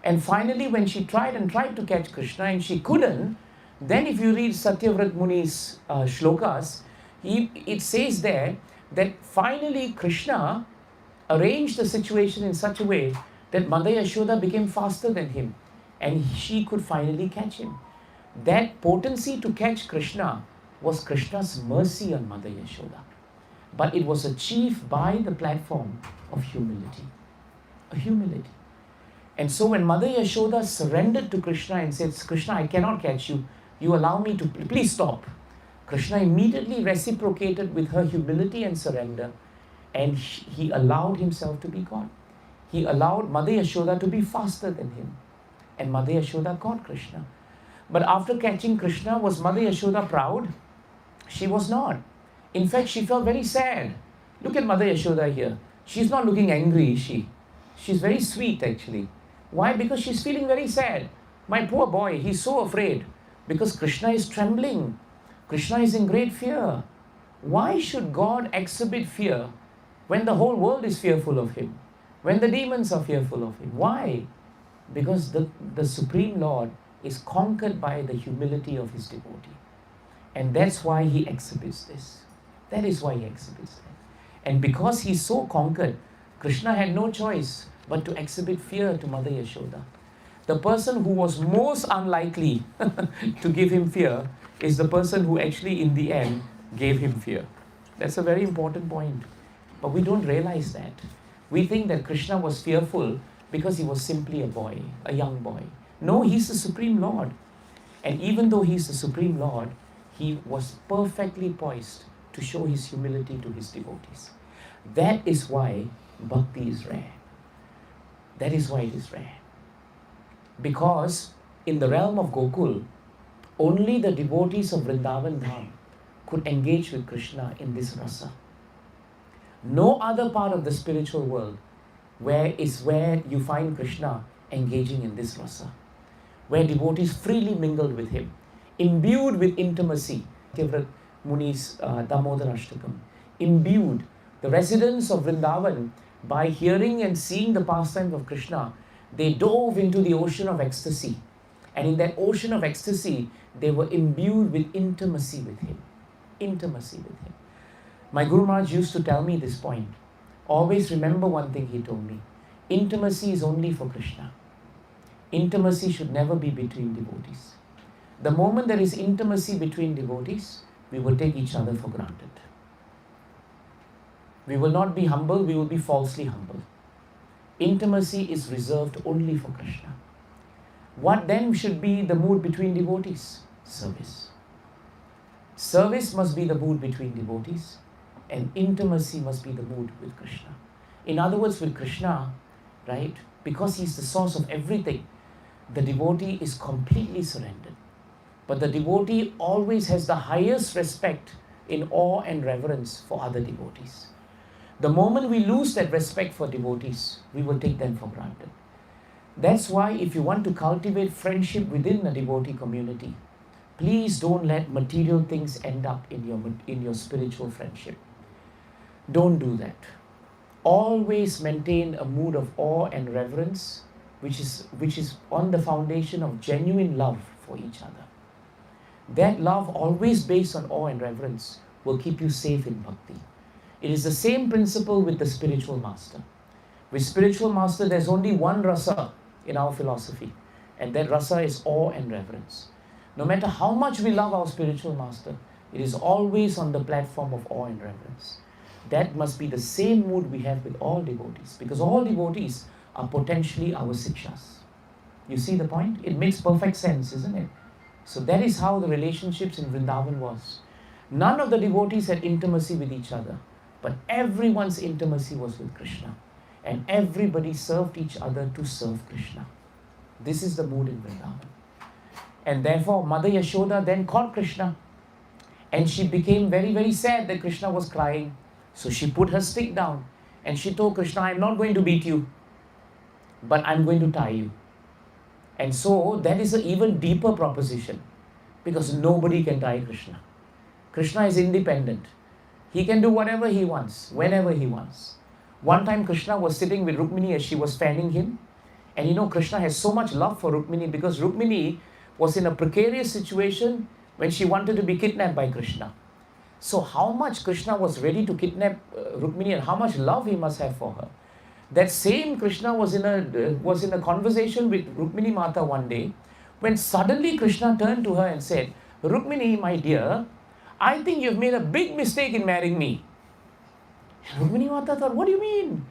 And finally, when she tried to catch Krishna and she couldn't, then if you read Satyavrat Muni's shlokas, it says there that finally Krishna arranged the situation in such a way that Mother Yashoda became faster than him and she could finally catch him. That potency to catch Krishna was Krishna's mercy on Mother Yashoda. But it was achieved by the platform of humility. A humility. And so when Mother Yashoda surrendered to Krishna and said, Krishna, I cannot catch you. You allow me to, please stop. Krishna immediately reciprocated with her humility and surrender. And he allowed himself to be caught. He allowed Mother Yashoda to be faster than him. And Mother Yashoda caught Krishna. But after catching Krishna, was Mother Yashoda proud? She was not. In fact, she felt very sad. Look at Mother Yashoda here. She's not looking angry, is she? She's very sweet actually. Why? Because she's feeling very sad. My poor boy, he's so afraid. Because Krishna is trembling. Krishna is in great fear. Why should God exhibit fear when the whole world is fearful of him? When the demons are fearful of him? Why? Because the Supreme Lord is conquered by the humility of his devotee. And that's why he exhibits this. That is why he exhibits that. And because he's so conquered, Krishna had no choice but to exhibit fear to Mother Yashoda. The person who was most unlikely to give him fear is the person who actually in the end gave him fear. That's a very important point. But we don't realize that. We think that Krishna was fearful because he was simply a boy, a young boy. No, he's the Supreme Lord. And even though he's the Supreme Lord, he was perfectly poised to show his humility to his devotees. That is why bhakti is rare. That is why it is rare. Because in the realm of Gokul, only the devotees of Vrindavan Dham could engage with Krishna in this rasa. No other part of the spiritual world where you find Krishna engaging in this rasa, where devotees freely mingled with him, imbued with intimacy. Kevrat Muni's Damodara Ashtakam, imbued the residents of Vrindavan by hearing and seeing the pastimes of Krishna. They dove into the ocean of ecstasy, and in that ocean of ecstasy, they were imbued with intimacy with him. Intimacy with him. My Guru Maharaj used to tell me this point. Always remember one thing he told me. Intimacy is only for Krishna. Intimacy should never be between devotees. The moment there is intimacy between devotees, we will take each other for granted. We will not be humble, we will be falsely humble. Intimacy is reserved only for Krishna. What then should be the mood between devotees? Service. Service must be the mood between devotees, and intimacy must be the mood with Krishna. In other words, with Krishna, right, because he's the source of everything, the devotee is completely surrendered. But the devotee always has the highest respect in awe and reverence for other devotees. The moment we lose that respect for devotees, we will take them for granted. That's why if you want to cultivate friendship within a devotee community, please don't let material things end up in your spiritual friendship. Don't do that. Always maintain a mood of awe and reverence, which is on the foundation of genuine love for each other. That love, always based on awe and reverence, will keep you safe in bhakti. It is the same principle with the spiritual master. With spiritual master, there's only one rasa in our philosophy, and that rasa is awe and reverence. No matter how much we love our spiritual master, it is always on the platform of awe and reverence. That must be the same mood we have with all devotees, because all devotees are potentially our sikshas. You see the point? It makes perfect sense, isn't it? So that is how the relationships in Vrindavan was. None of the devotees had intimacy with each other, but everyone's intimacy was with Krishna. And everybody served each other to serve Krishna. This is the mood in Vrindavan. And therefore, Mother Yashoda then caught Krishna. And she became very, very sad that Krishna was crying. So she put her stick down and she told Krishna, I'm not going to beat you, but I'm going to tie you. And so that is an even deeper proposition, because nobody can tie Krishna. Krishna is independent. He can do whatever he wants, whenever he wants. One time Krishna was sitting with Rukmini as she was fanning him. And you know, Krishna has so much love for Rukmini because Rukmini was in a precarious situation when she wanted to be kidnapped by Krishna. So how much Krishna was ready to kidnap Rukmini and how much love he must have for her. That same Krishna was in a conversation with Rukmini Mata one day, when suddenly Krishna turned to her and said, Rukmini, my dear, I think you've made a big mistake in marrying me. And Rukmini Mata thought, what do you mean?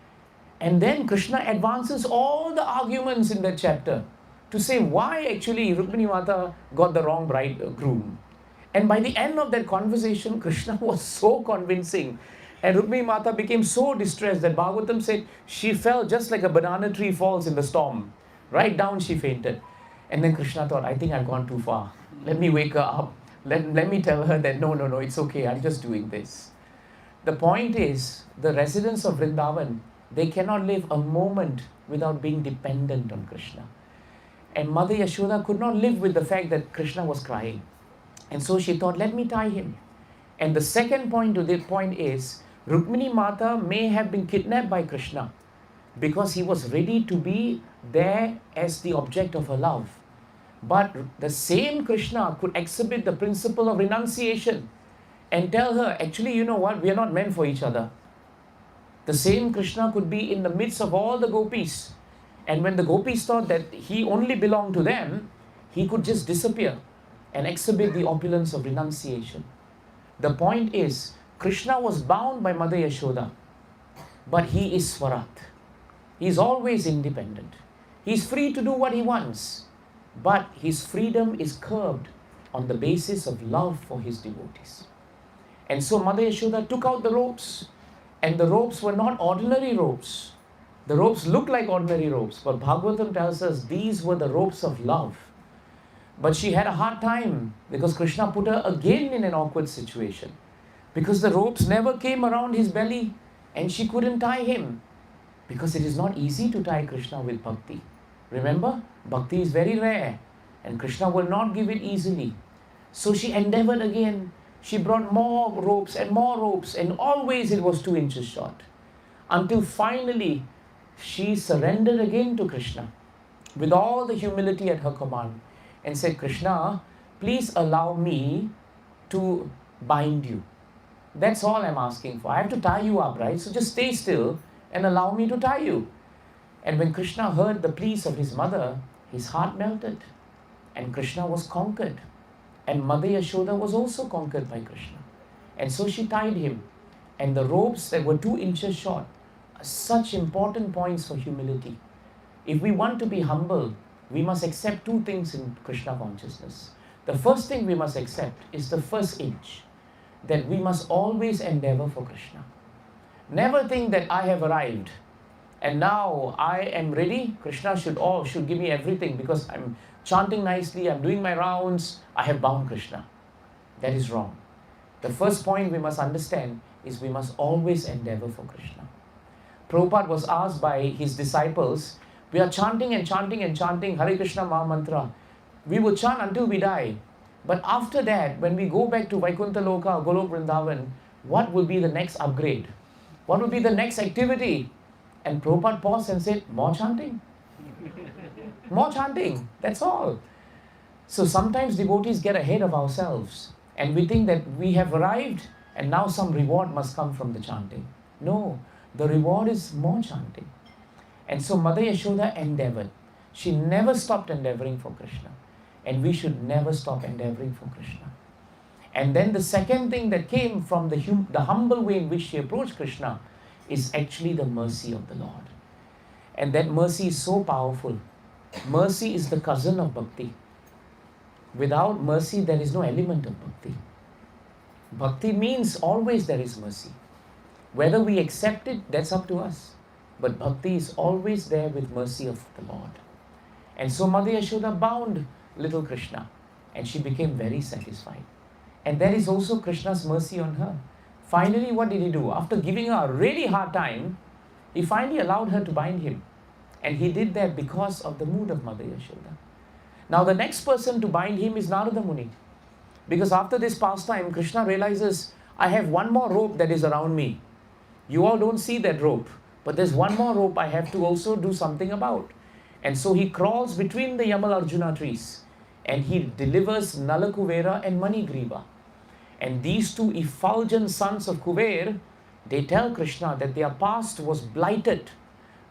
And then Krishna advances all the arguments in that chapter to say why actually Rukmini Mata got the wrong bridegroom. And by the end of that conversation, Krishna was so convincing. And Rukmini Mata became so distressed that Bhagavatam said she fell just like a banana tree falls in the storm. Right down she fainted. And then Krishna thought, I think I've gone too far. Let me wake her up. Let me tell her that no, it's okay. I'm just doing this. The point is, the residents of Vrindavan, they cannot live a moment without being dependent on Krishna. And Mother Yashoda could not live with the fact that Krishna was crying. And so she thought, let me tie him. And the second point to this point is, Rukmini Mata may have been kidnapped by Krishna because he was ready to be there as the object of her love. But the same Krishna could exhibit the principle of renunciation and tell her, actually, you know what, we are not meant for each other. The same Krishna could be in the midst of all the gopis. And when the gopis thought that he only belonged to them, he could just disappear and exhibit the opulence of renunciation. The point is, Krishna was bound by Mother Yashoda, but he is Swarat. He is always independent. He is free to do what he wants, but his freedom is curbed on the basis of love for his devotees. And so Mother Yashoda took out the ropes, and the ropes were not ordinary ropes. The ropes looked like ordinary ropes, but Bhagavatam tells us these were the ropes of love. But she had a hard time because Krishna put her again in an awkward situation, because the ropes never came around his belly. and she couldn't tie him because it is not easy to tie Krishna with bhakti. Remember, bhakti is very rare and Krishna will not give it easily. So she endeavored again. She brought more ropes, and always it was 2 inches short. Until finally, she surrendered again to Krishna with all the humility at her command and said, Krishna, please allow me to bind you. That's all I'm asking for. I have to tie you up, right? So just stay still and allow me to tie you. And when Krishna heard the pleas of his mother, his heart melted and Krishna was conquered. And Mother Yashoda was also conquered by Krishna. And so she tied him. And the ropes that were 2 inches short are such important points for humility. If we want to be humble, we must accept 2 things in Krishna consciousness. The first thing we must accept is the first inch, that we must always endeavor for Krishna. Never think that I have arrived and now I am ready. Krishna should give me everything because I'm chanting nicely, I'm doing my rounds, I have bound Krishna. That is wrong. The first point we must understand is we must always endeavor for Krishna. Prabhupada was asked by his disciples, we are chanting and chanting and chanting Hare Krishna Maha Mantra. We will chant until we die. But after that, when we go back to Vaikuntha Loka or Golok Vrindavan, what will be the next upgrade? What will be the next activity? And Prabhupada paused and said, more chanting. More chanting, that's all. So sometimes devotees get ahead of ourselves and we think that we have arrived and now some reward must come from the chanting. No, the reward is more chanting. And so Mother Yashoda endeavored. She never stopped endeavoring for Krishna. And we should never stop endeavoring for Krishna. And then the second thing that came from the humble way in which she approached Krishna is actually the mercy of the Lord. And that mercy is so powerful. Mercy is the cousin of bhakti. Without mercy, there is no element of bhakti. Bhakti means always there is mercy. Whether we accept it, that's up to us. But bhakti is always there with mercy of the Lord. And so Mother Yashoda bound little Krishna and she became very satisfied. And that is also Krishna's mercy on her. Finally, what did he do? After giving her a really hard time, he finally allowed her to bind him. And he did that because of the mood of Mother Yashoda. Now the next person to bind him is Narada Muni. Because after this pastime, Krishna realizes, I have one more rope that is around me. You all don't see that rope, but there's one more rope I have to also do something about. And so he crawls between the Yamal Arjuna trees and he delivers Nala Kuvera and Manigriva. And these 2 effulgent sons of Kuver, they tell Krishna that their past was blighted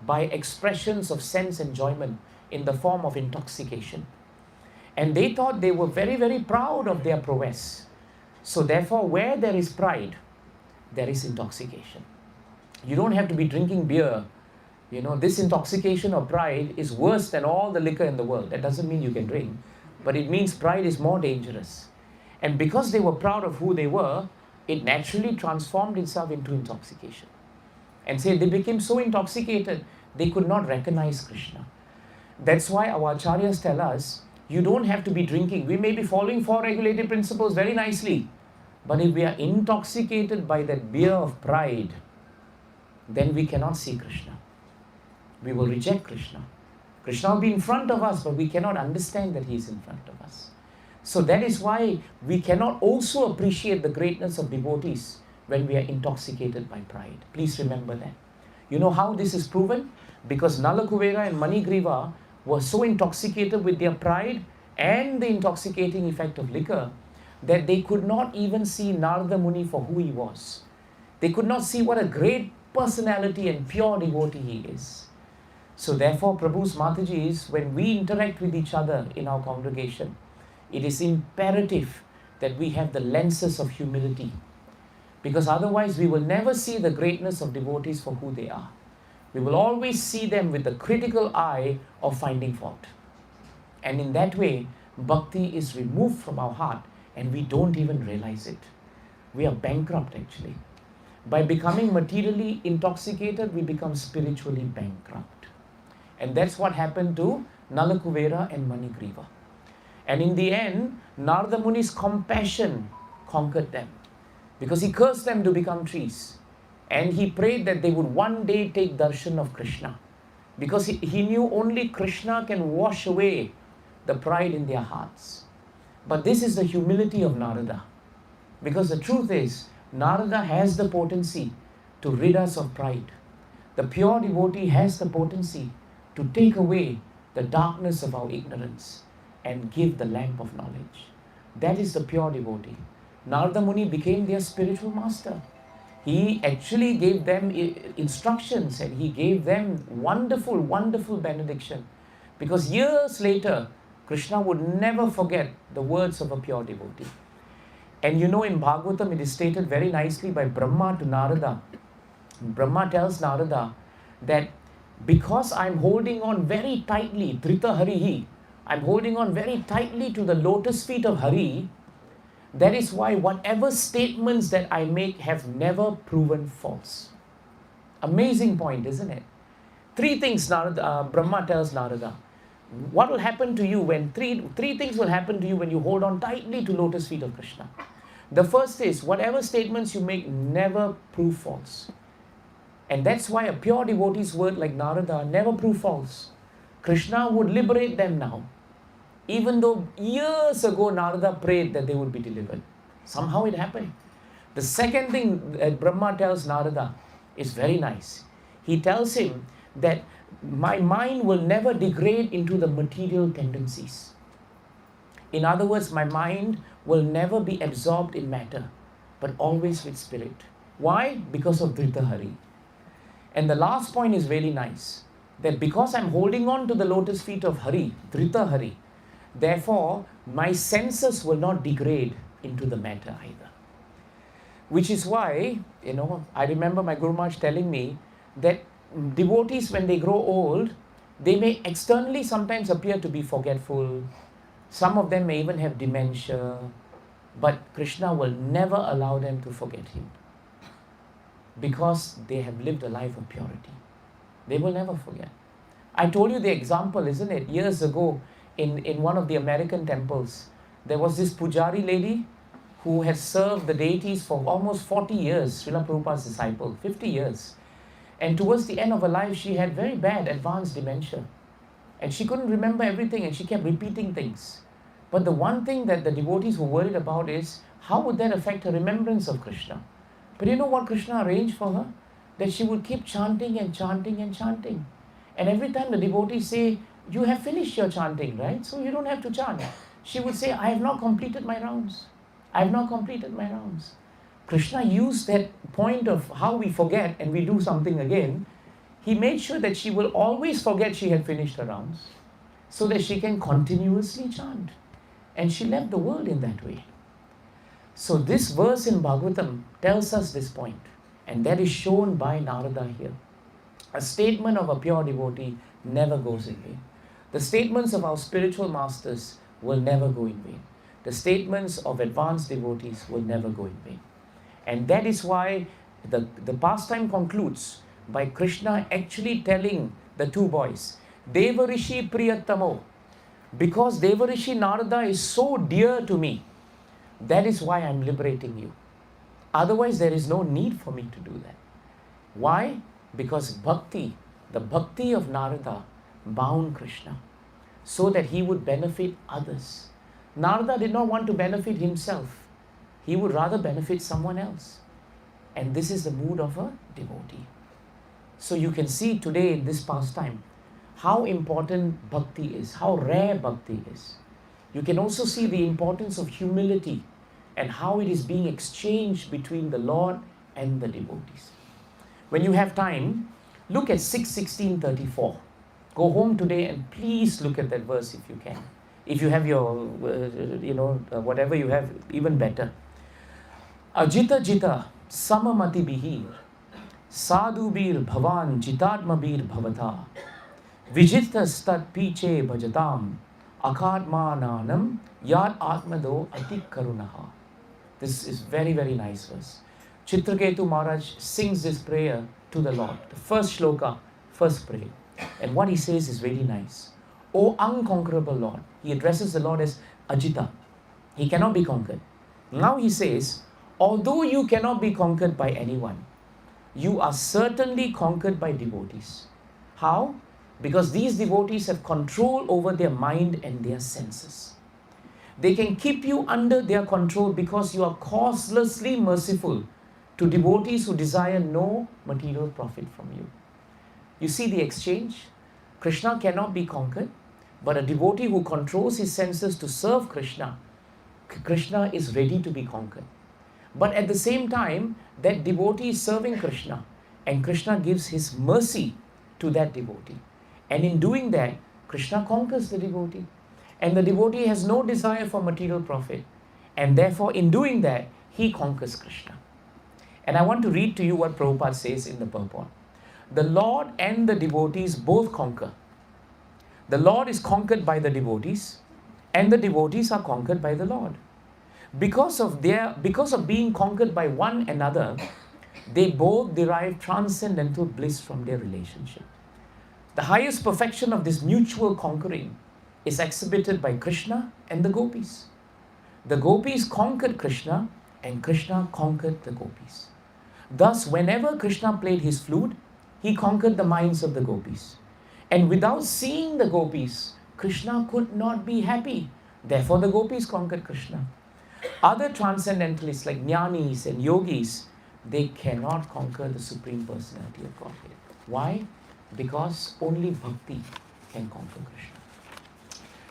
by expressions of sense enjoyment in the form of intoxication. And they thought they were very, very proud of their prowess. So therefore, where there is pride, there is intoxication. You don't have to be drinking beer. You know, this intoxication of pride is worse than all the liquor in the world. That doesn't mean you can drink, but it means pride is more dangerous. And because they were proud of who they were, it naturally transformed itself into intoxication. And say they became so intoxicated, they could not recognize Krishna. That's why our acharyas tell us, you don't have to be drinking. We may be following 4 regulated principles very nicely, but if we are intoxicated by that beer of pride, then we cannot see Krishna. We will reject Krishna. Krishna will be in front of us, but we cannot understand that he is in front of us. So that is why we cannot also appreciate the greatness of devotees when we are intoxicated by pride. Please remember that. You know how this is proven? Because Nala Kuvera and Manigriva were so intoxicated with their pride and the intoxicating effect of liquor that they could not even see Narada Muni for who he was. They could not see what a great personality and pure devotee he is. So therefore, Prabhu's Matajis, when we interact with each other in our congregation, it is imperative that we have the lenses of humility. Because otherwise we will never see the greatness of devotees for who they are. We will always see them with the critical eye of finding fault. And in that way, bhakti is removed from our heart and we don't even realize it. We are bankrupt actually. By becoming materially intoxicated, we become spiritually bankrupt. And that's what happened to Nala Kuvera and Manigriva. And in the end, Narada Muni's compassion conquered them. Because he cursed them to become trees. And he prayed that they would one day take darshan of Krishna. Because he knew only Krishna can wash away the pride in their hearts. But this is the humility of Narada. Because the truth is, Narada has the potency to rid us of pride. The pure devotee has the potency to take away the darkness of our ignorance and give the lamp of knowledge. That is the pure devotee. Narada Muni became their spiritual master. He actually gave them instructions and he gave them wonderful, wonderful benediction. Because years later, Krishna would never forget the words of a pure devotee. And you know, in Bhagavatam it is stated very nicely by Brahma to Narada. Brahma tells Narada that because I'm holding on very tightly, Drita Harihi, I'm holding on very tightly to the lotus feet of Hari, that is why whatever statements that I make have never proven false. Amazing point, isn't it? Three things Brahma tells Narada. What will happen to you when three things will happen to you when you hold on tightly to lotus feet of Krishna. The first is, whatever statements you make never prove false. And that's why a pure devotee's word like Narada never prove false. Krishna would liberate them now. Even though years ago Narada prayed that they would be delivered. Somehow it happened. The second thing that Brahma tells Narada is very nice. He tells him that my mind will never degrade into the material tendencies. In other words, my mind will never be absorbed in matter, but always with spirit. Why? Because of Drita Hari. And the last point is really nice. That because I'm holding on to the lotus feet of Hari, Drita Hari, therefore my senses will not degrade into the matter either. Which is why, I remember my Guru Maharaj telling me that devotees, when they grow old, they may externally sometimes appear to be forgetful. Some of them may even have dementia. But Krishna will never allow them to forget him. Because they have lived a life of purity. They will never forget. I told you the example, isn't it? Years ago, in one of the American temples, there was this pujari lady who has served the deities for almost 40 years, Srila Prabhupada's disciple, 50 years. And towards the end of her life, she had very bad advanced dementia. And she couldn't remember everything and she kept repeating things. But the one thing that the devotees were worried about is, how would that affect her remembrance of Krishna? But you know what Krishna arranged for her? That she would keep chanting and chanting and chanting. And every time the devotees say, you have finished your chanting, right? So you don't have to chant. She would say, I have not completed my rounds. I have not completed my rounds. Krishna used that point of how we forget and we do something again. He made sure that she will always forget she had finished her rounds so that she can continuously chant. And she left the world in that way. So this verse in Bhagavatam tells us this point. And that is shown by Narada here. A statement of a pure devotee never goes in vain. The statements of our spiritual masters will never go in vain. The statements of advanced devotees will never go in vain. And that is why the pastime concludes by Krishna actually telling the two boys, Devarishi Priyatamo, because Devarishi Narada is so dear to me, that is why I am liberating you. Otherwise, there is no need for me to do that. Why? Because bhakti, the bhakti of Narada, bound Krishna so that he would benefit others. Narada did not want to benefit himself. He would rather benefit someone else. And this is the mood of a devotee. So you can see today in this pastime how important bhakti is, how rare bhakti is. You can also see the importance of humility and how it is being exchanged between the Lord and the devotees. When you have time, look at 6:16:34. Go home today and please look at that verse if you can. If you have your, whatever you have, even better. Ajita jita samamati bihir sadhu bir bhavan jitatma bir bhavata vijita stat piche bhajatam akatmananam yad atmado atik karunaha. This is very, very nice verse. Chitraketu Maharaj sings this prayer to the Lord. The first shloka, first prayer. And what he says is very nice. O unconquerable Lord. He addresses the Lord as Ajita. He cannot be conquered. Now he says, although you cannot be conquered by anyone, you are certainly conquered by devotees. How? Because these devotees have control over their mind and their senses. They can keep you under their control because you are causelessly merciful to devotees who desire no material profit from you. You see the exchange? Krishna cannot be conquered, but a devotee who controls his senses to serve Krishna, Krishna is ready to be conquered. But at the same time, that devotee is serving Krishna, and Krishna gives his mercy to that devotee. And in doing that, Krishna conquers the devotee. And the devotee has no desire for material profit. And therefore, in doing that, he conquers Krishna. And I want to read to you what Prabhupada says in the purport. The Lord and the devotees both conquer. The Lord is conquered by the devotees, and the devotees are conquered by the Lord. Because of being conquered by one another, they both derive transcendental bliss from their relationship. The highest perfection of this mutual conquering is exhibited by Krishna and the gopis. The gopis conquered Krishna, and Krishna conquered the gopis. Thus, whenever Krishna played his flute, he conquered the minds of the gopis. And without seeing the gopis, Krishna could not be happy. Therefore, the gopis conquered Krishna. Other transcendentalists like jnanis and yogis, they cannot conquer the Supreme Personality of Godhead. Why? Because only bhakti can conquer Krishna.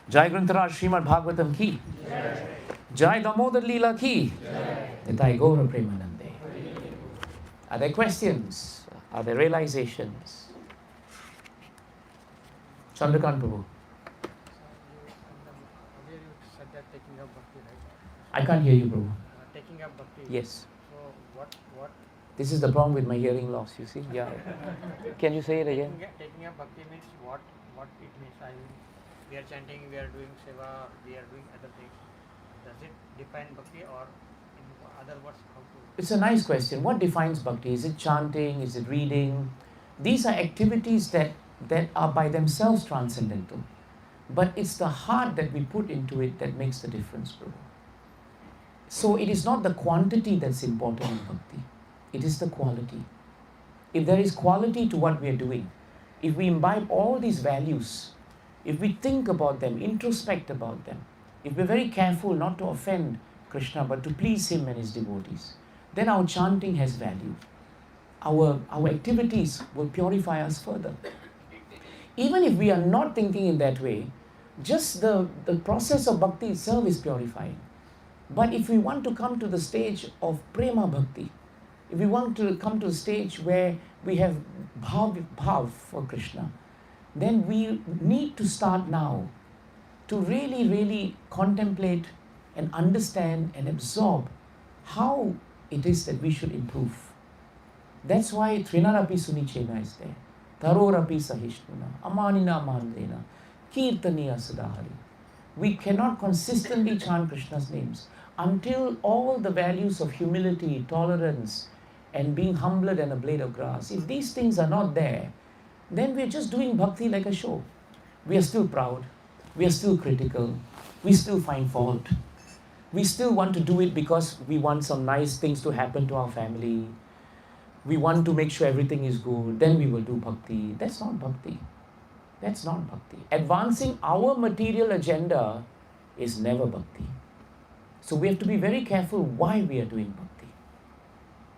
Jai Grantaraj Srimad Bhagavatam ki. Jai Damodara Leela ki. Nitai Gaura Premanande. Are there questions? Are there realizations? Chandrakant Prabhu. I can't hear you, Prabhu. Taking up bhakti. Yes. So what? This is the problem with my hearing loss, you see. Yeah. Can you say it again? Taking up bhakti means what it means. I mean, we are chanting, we are doing seva, we are doing other things. Does it define bhakti, or in other words, how to? It's a nice question. What defines bhakti? Is it chanting? Is it reading? These are activities that are by themselves transcendental. But it's the heart that we put into it that makes the difference, Prabhu. So it is not the quantity that's important in bhakti. It is the quality. If there is quality to what we are doing, if we imbibe all these values, if we think about them, introspect about them, if we're very careful not to offend Krishna but to please him and his devotees, then our chanting has value. Our activities will purify us further. Even if we are not thinking in that way, just the process of bhakti itself is purifying. But if we want to come to the stage of prema bhakti, if we want to come to a stage where we have bhav for Krishna, then we need to start now to really, really contemplate and understand and absorb how it is that we should improve. That's why Trinarapi Sunichena is there. Tarorapi Sahishnuna, Amanina Mandena, Kirtaniya Sadahari. We cannot consistently chant Krishna's names until all the values of humility, tolerance, and being humbled and a blade of grass, if these things are not there, then we're just doing bhakti like a show. We are still proud, we are still critical, we still find fault. We still want to do it because we want some nice things to happen to our family. We want to make sure everything is good, then we will do bhakti. That's not bhakti. That's not bhakti. Advancing our material agenda is never bhakti. So we have to be very careful why we are doing bhakti.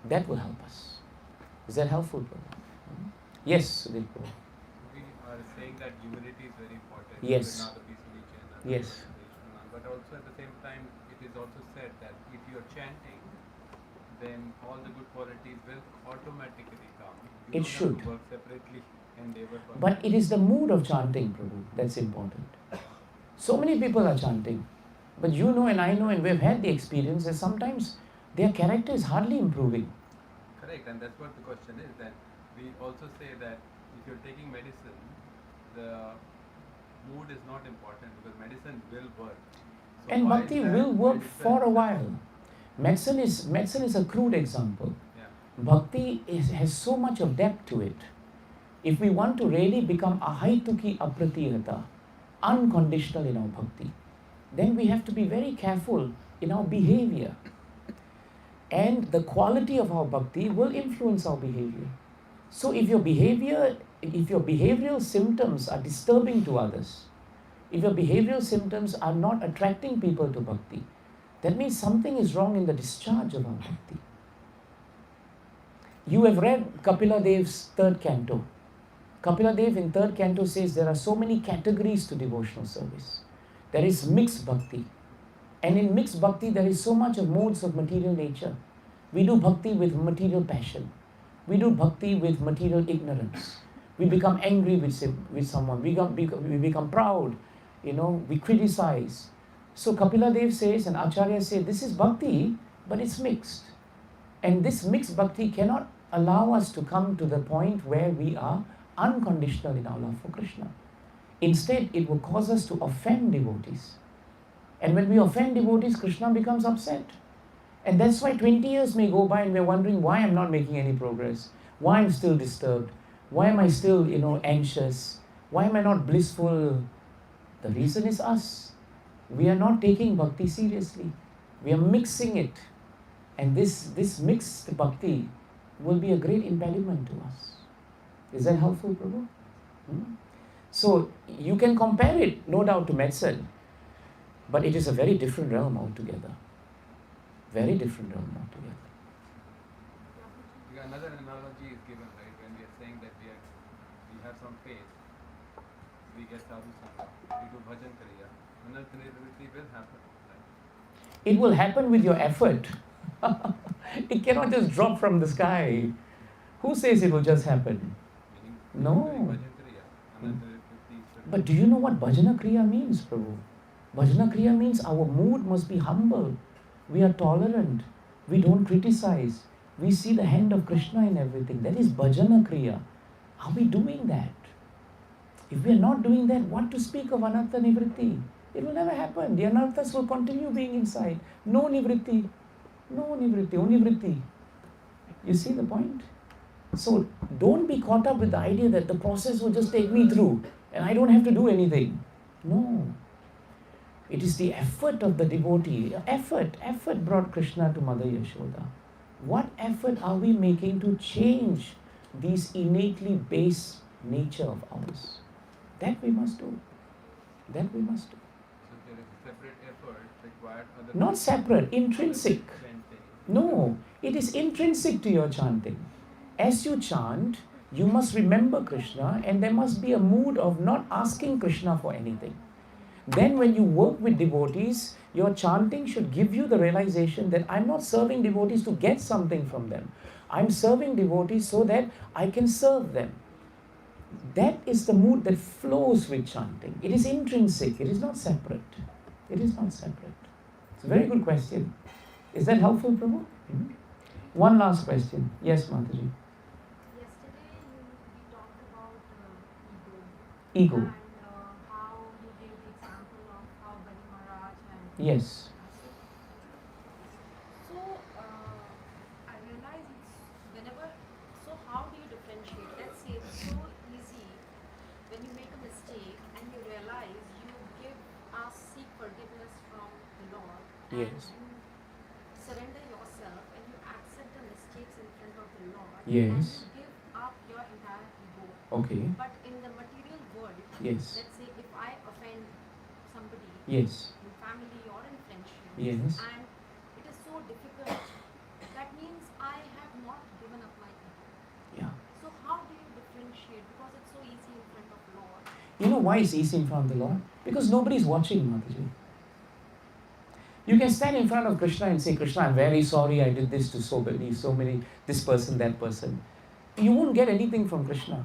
That will help us. Is that helpful, brother? Yes, Sudhir. We are saying that humility is very important. Yes. Yes. But also at the same time, it is also said that if you are chanting, then all the good qualities will automatically come. You It don't should. have to work separately and endeavor for But it is the mood of chanting, Prabhu, that's important. So many people are chanting. But you know and I know and we've had the experience that sometimes their character is hardly improving. Correct, and that's what the question is, that we also say that if you're taking medicine, the mood is not important because medicine will work. So And why bhakti is that will work medicine- for a while. Medicine is a crude example. Yeah. Bhakti has so much of depth to it. If we want to really become ahaituki apratihata, unconditional in our bhakti, then we have to be very careful in our behavior. And the quality of our bhakti will influence our behavior. So if your behavioral symptoms are disturbing to others, if your behavioral symptoms are not attracting people to bhakti, that means something is wrong in the discharge of our bhakti. You have read Kapila Dev's third canto. Kapila Dev in third canto says there are so many categories to devotional service. There is mixed bhakti. And in mixed bhakti, there is so much of modes of material nature. We do bhakti with material passion. We do bhakti with material ignorance. We become angry with someone. We become proud. We criticize. So Kapila Dev says and Acharya say, this is bhakti, but it's mixed. And this mixed bhakti cannot allow us to come to the point where we are unconditional in our love for Krishna. Instead, it will cause us to offend devotees. And when we offend devotees, Krishna becomes upset. And that's why 20 years may go by and we're wondering why I'm not making any progress, why I'm still disturbed, why am I still, anxious, why am I not blissful? The reason is us. We are not taking bhakti seriously. We are mixing it. And this mixed bhakti will be a great impediment to us. Is that helpful, Prabhu? So you can compare it, no doubt, to medicine. But it is a very different realm altogether. Very different realm altogether. Another analogy is given, right? When we are saying that we have some faith, we get sadhu sangha, we do bhajan kriya, anartha-nivritti will happen, right? It will happen with your effort. It cannot just drop from the sky. Who says it will just happen? No. But do you know what bhajana kriya means, Prabhu? Bhajana kriya means our mood must be humble. We are tolerant. We don't criticize. We see the hand of Krishna in everything. That is bhajana kriya. Are we doing that? If we are not doing that, what to speak of anartha nivritti? It will never happen. The anarthas will continue being inside. No nivritti. No nivritti. Only vritti. You see the point? So don't be caught up with the idea that the process will just take me through and I don't have to do anything. No. It is the effort of the devotee. Effort brought Krishna to Mother Yashoda. What effort are we making to change this innately base nature of ours? That we must do. That we must do. So there is a separate effort required. Not separate, intrinsic. No, it is intrinsic to your chanting. As you chant, you must remember Krishna and there must be a mood of not asking Krishna for anything. Then when you work with devotees, your chanting should give you the realization that I'm not serving devotees to get something from them. I'm serving devotees so that I can serve them. That is the mood that flows with chanting. It is intrinsic. It is not separate. It is not separate. It's a very good question. Is that helpful, Prabhu? Mm-hmm. One last question. Yes, Mataji. Yesterday we talked about ego. Ego. And how you gave the example of how Bali Maharaj and Yes. So I realize it's whenever. So how do you differentiate? Let's say it's so easy when you make a mistake and you realize seek forgiveness from the Lord. Yes. And you surrender yourself and you accept the mistakes in front of the Lord. Yes. And you give up your entire ego. Okay. But in the material world, Yes. let's say if I offend somebody Yes. in family or in friendship, Yes. and it is so difficult, that means I have not given up my ego. Yeah. So how do you differentiate? Because it's so easy in front of Lord. You know why it's easy in front of the Lord? Because nobody's watching, Mataji. You can stand in front of Krishna and say, Krishna, I'm very sorry I did this to so many, this person, that person. You won't get anything from Krishna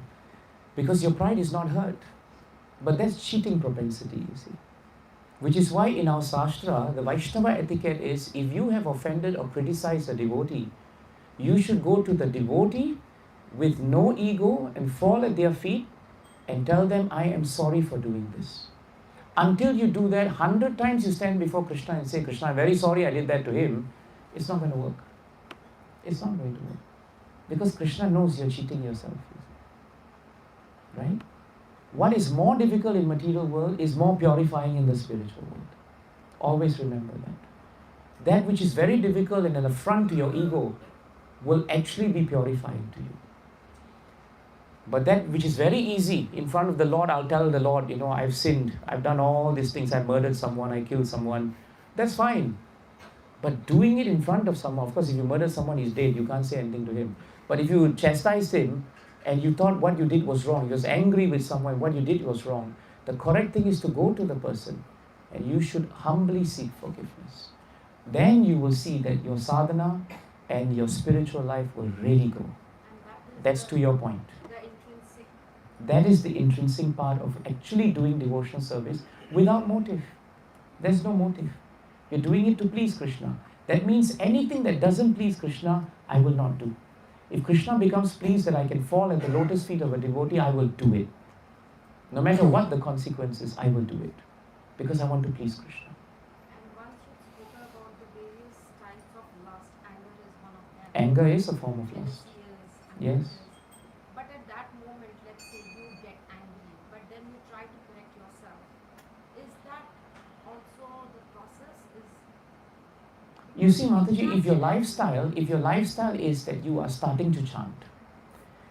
because your pride is not hurt. But that's cheating propensity, you see. Which is why in our Shastra, the Vaishnava etiquette is, if you have offended or criticized a devotee, you should go to the devotee with no ego and fall at their feet and tell them, I am sorry for doing this. Until you do that, 100 times you stand before Krishna and say, Krishna, I'm very sorry I did that to him. It's not going to work. It's not going to work. Because Krishna knows you're cheating yourself. Right? What is more difficult in material world is more purifying in the spiritual world. Always remember that. that which is very difficult and an affront to your ego will actually be purifying to you. But that which is very easy, in front of the Lord, I'll tell the Lord, I've sinned, I've done all these things, I murdered someone, I killed someone. That's fine. But doing it in front of someone, of course, if you murder someone, he's dead, you can't say anything to him. But if you chastised him and you thought what you did was wrong, you was angry with someone, what you did was wrong, the correct thing is to go to the person and you should humbly seek forgiveness. Then you will see that your sadhana and your spiritual life will really grow. That's to your point. That is the intrinsic part of actually doing devotional service without motive. There's no motive. You're doing it to please Krishna. That means anything that doesn't please Krishna, I will not do. If Krishna becomes pleased that I can fall at the lotus feet of a devotee, I will do it. No matter what the consequences, I will do it. Because I want to please Krishna. And once you spoke about the various types of lust, anger is one of them. Anger is a form of lust. Yes. But at that moment, let's say you get angry, but then you try to correct yourself. Is that also the process? You see, Mataji, if your lifestyle is that you are starting to chant,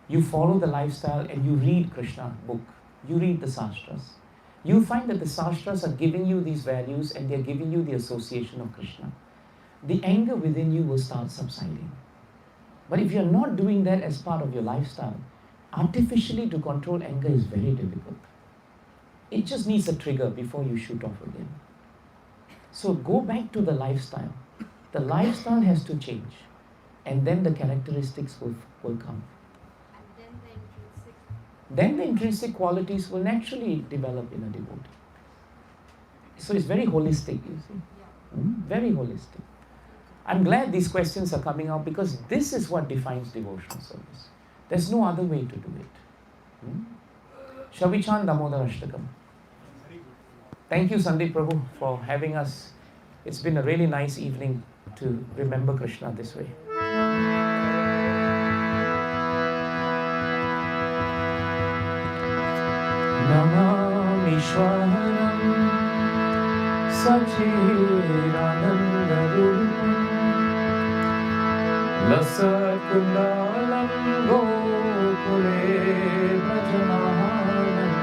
you follow the lifestyle and you read Krishna book, you read the sastras, you find that the sastras are giving you these values and they're giving you the association of Krishna. The anger within you will start subsiding. But if you're not doing that as part of your lifestyle, artificially to control anger is very difficult. It just needs a trigger before you shoot off again. So go back to the lifestyle. The lifestyle has to change. And then the characteristics will come. And Then the intrinsic qualities will naturally develop in a devotee. So it's very holistic, you see. Very holistic. I'm glad these questions are coming out because this is what defines devotional service. There's no other way to do it. Shall we chant Damodara Ashtakam? Thank you, Sandeep Prabhu, for having us. It's been a really nice evening to remember Krishna this way. Namamishwaram Sachidanandarupam Lasakundalam Gokule Bhajamahanam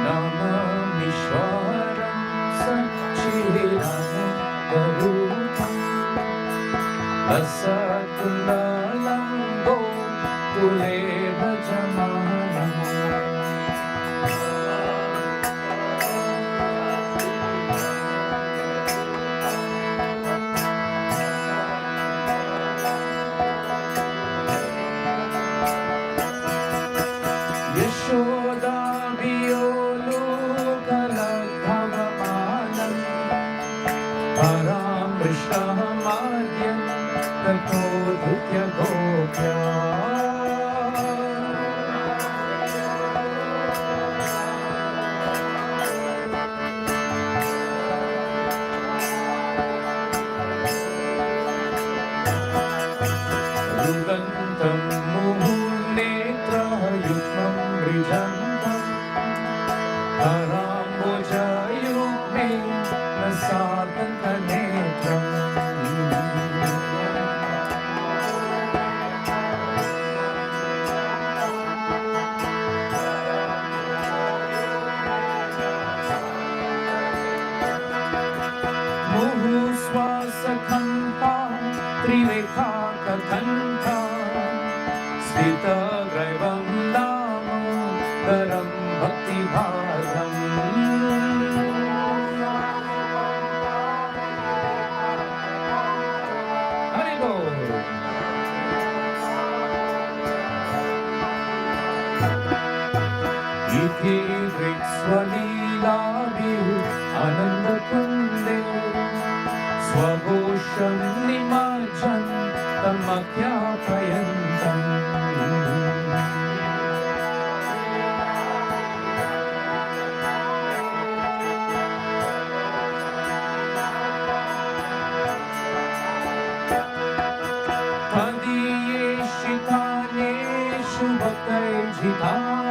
Namamishwaram Sachidanandarupam Lasakundalam Gokule Bhajamahanam Yashoda Viyolu Kalabhavamanam Param Vishnamadhyam Tato Dhutya Gopya Rudantam Muhunetra Yukmam Brijantam Paramboja Yukme Nasatanta Netram Muhu Swasakhampa Trirekha Kathanta Sthita Graivam Damodaram Bhakti Bhadam Haribo Iti Vriksvalila Vihu Ananda Kunde Swagosham Nimajan Tamakya Payantam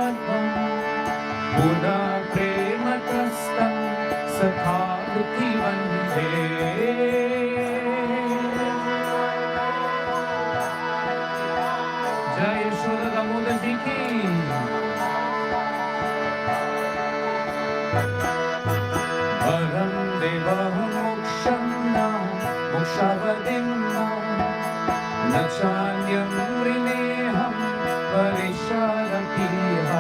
मध्वं पुनः प्रेमतस्तं सखावृत्ति वन्दे जय यशोदा दामोदर जी की परं देवं मोक्षं न मोक्षावधिं न चान्यं वृणेऽहं परिशरपीह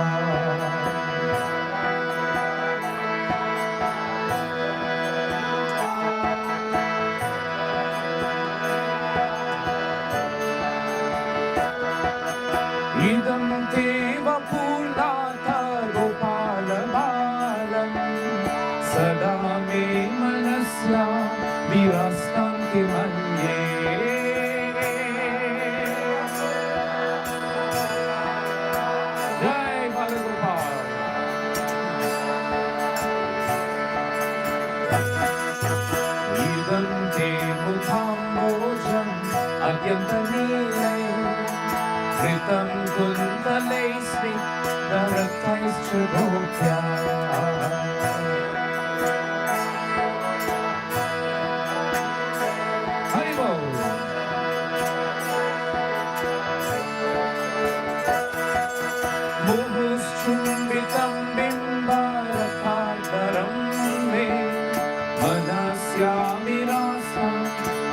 इदं देव पूर्णाथ गोपालबालं सदा मे मनस्या विरस्तं किमन्ये जय बालगोपाल इदं ते मुखाम्बोजम् अत्यन्तनीले कृतं कुन्तलैस्निग्धरक्तैश्च गोप्या हरि बोल मुहुश्चुम्बितं बिम्बारकादरं मे मनस्यामिरासम्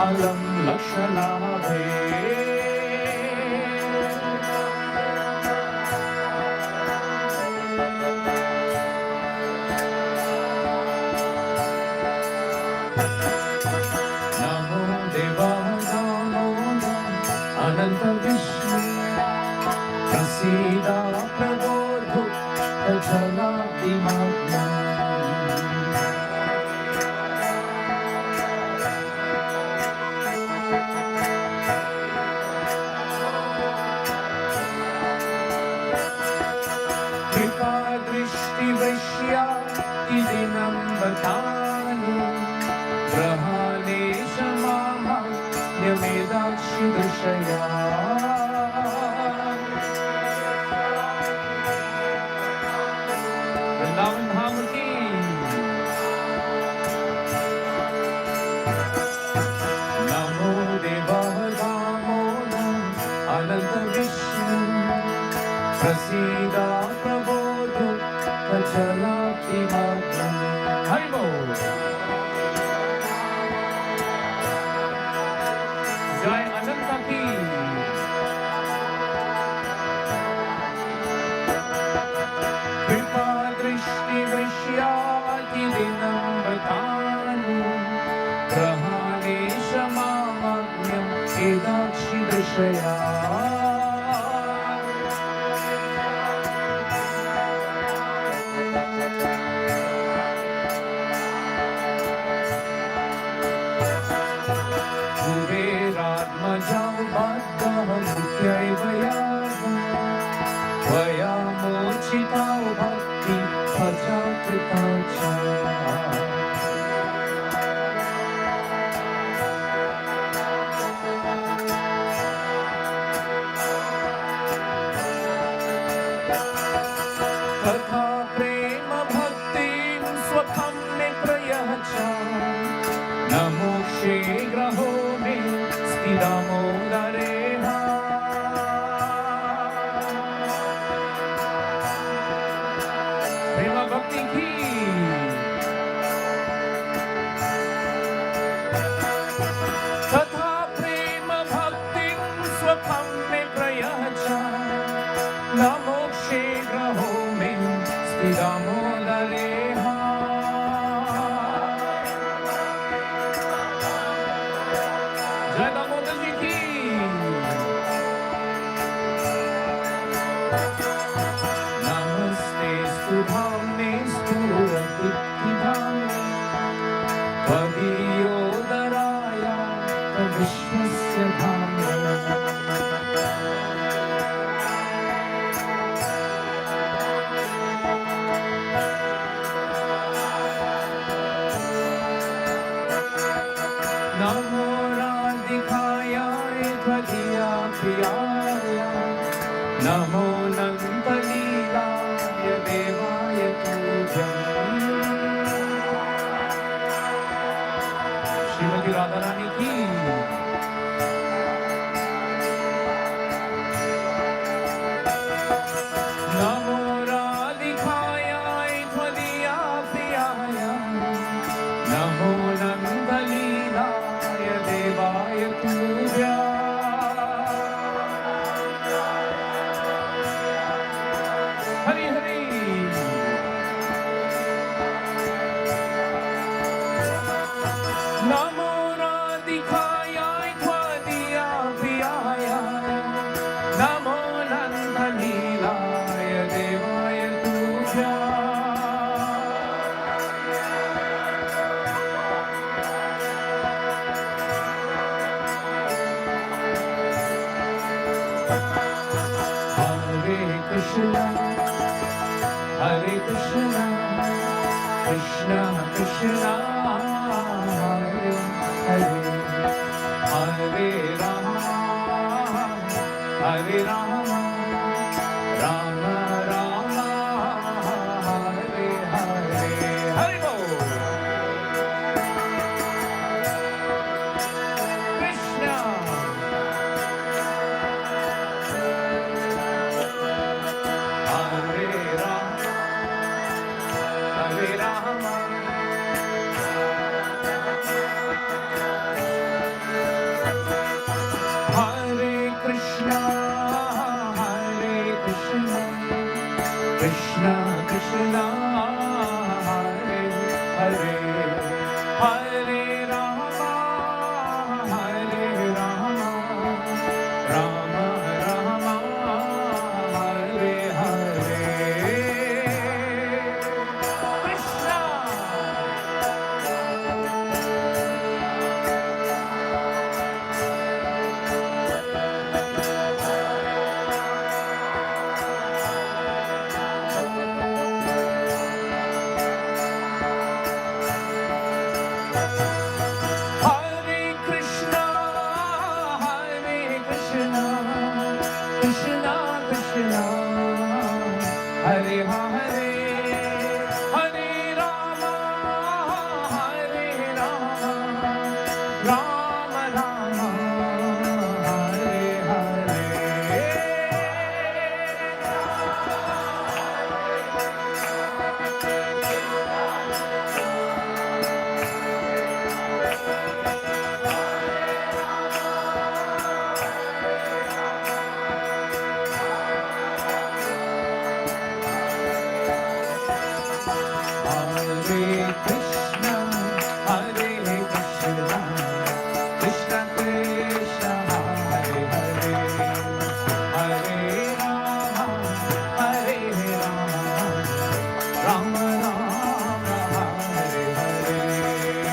अलं लक्षलाभे नमो देवाय दामोदर अनंत विष्णु प्रसीद प्रबोधु जलाब्धिमग्नम् कृपा दृष्टि वैश्या दिनं बतानु ग्रहाणे समाहान्यमेदाक्षि दृशया वृंदावन धाम की नमो देवाय दामोदर अनंत विष्णु प्रसीद प्रबोधु जलाब्धिमग्नम् हरि बोल जय अनंत की कृपा दृष्टि वैश्याति दिनं बतानु ग्रहाणे समामग्न्यम् एदाक्षि दृशया कुबेरात्मजं बद्धः मुख्यैव यागम् त्वया मोचिता भक्ति भजा कृता च तथा प्रेम भक्तिं स्वकं मे प्रयच्छ न मोक्षे ग्रहो मे दामोदरेह प्रेम भक्ति की तथा प्रेम भक्तिं स्वकं मे प्रयच्छ न मोक्षे ग्रहो मे दामोदरेह जय दामोदर जी की नमस्ते स्तुधाम्नेस्तु रघुत्थिधाम्ने त्वदीयोदराय विश्वस्य धाम्ने नमो राधिकाय त्वदीया प्रियाय नमो नन्दलीला Hare Krishna, Krishna Krishna, Hare Hare, Hare Rama, Hare Rama, Rama Rama, Hare Hare. Hare Bol. Krishna. Hare Rama, Hare Rama, Hare Krishna, Hare Krishna, Krishna Krishna, Hare Hare, Hare Rama, Hare Rama, Rama Rama, Hare Hare, Krishna. Hare Krishna, Hare Krishna, Krishna Krishna, Hare Hare, Hare Rama, Hare Rama, Rama Rama, Hare Hare. Hare Krishna, Hare Krishna, Krishna Krishna, Hare Hare, Hare Rama, Hare Rama, Rama Rama, Hare Hare.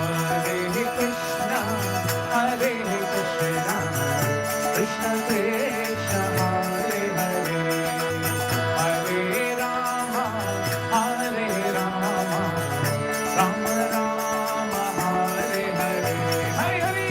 Hare Krishna, Hare Krishna, Krishna Krishna, Hare Hare, Hare Rama, Hare Rama, Rama Rama, Hare Hare, Hare Hare.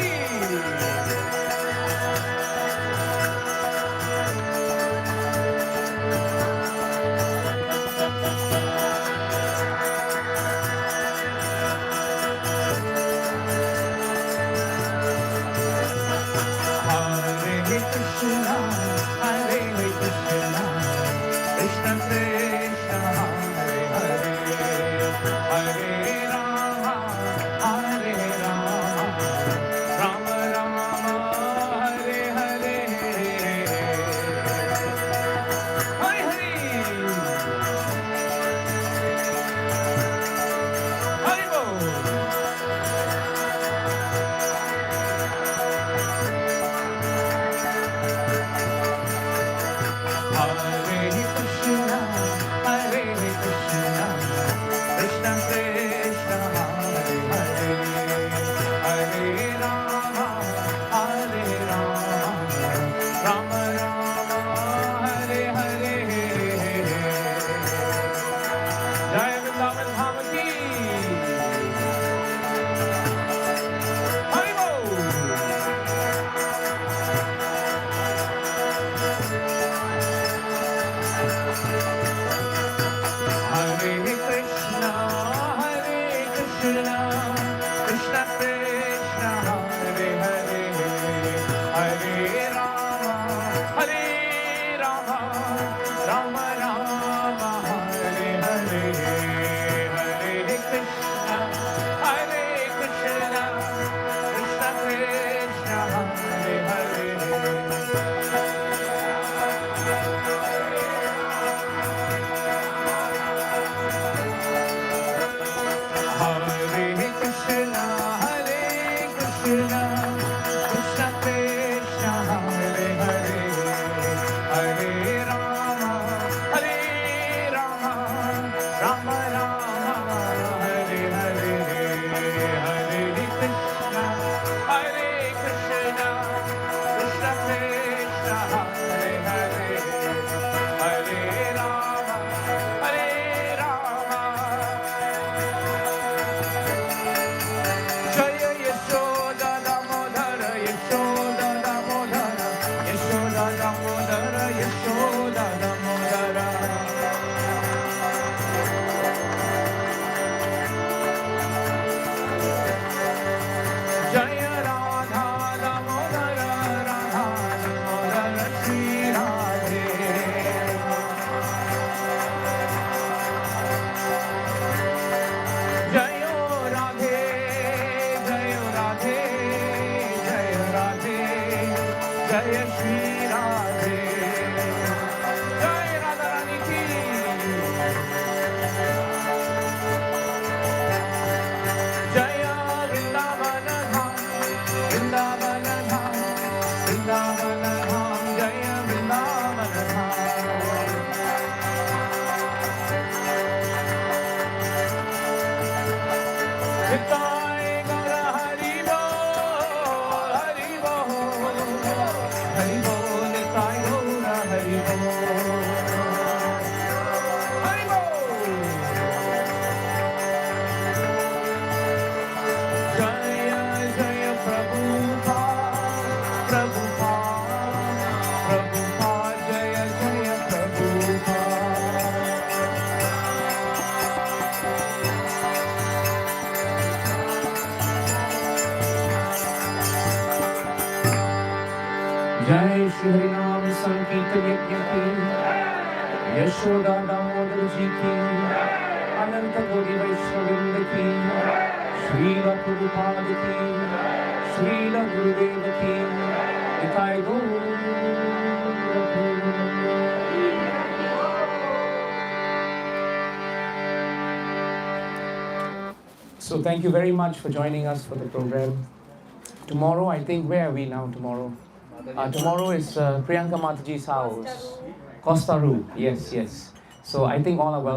Hare Krishna, Hare Krishna, Krishna Krishna, Hare Hare, Hare Rama, Hare Rama, Rama Rama, Hare Hare, Hare Hare, Hare Bol. Hare Krishna, Hare Krishna, Krishna Krishna, Hare Hare, Hare Rama, Hare Rama, Rama Rama, Hare Hare. Jai Vrindavan Dham ki. Hare Bol. Hare Krishna, Hare Krishna, Krishna Krishna, Hare Hare, Hare Rama, Hare Rama, Rama Rama, Hare Hare, Hare Krishna, Hare Krishna, Krishna Krishna, Hare Hare. Hare Krishna, Hare Krishna, Krishna Krishna, Hare Hare, Hare Rama, जय श्री हरिनाम संकीर्तन यज्ञ की, यशोदा दामोदर जी की, अनंत कोटि वैष्णववृंद की, श्रील प्रभुपाद की, श्रील गुरुदेव की, निताय गौर Premanand. So thank you very much for joining us for the program. Tomorrow, I think, where are we now tomorrow? Tomorrow is Priyanka Mataji's house. Costa Roo. Yes, yes. So I think all are welcome.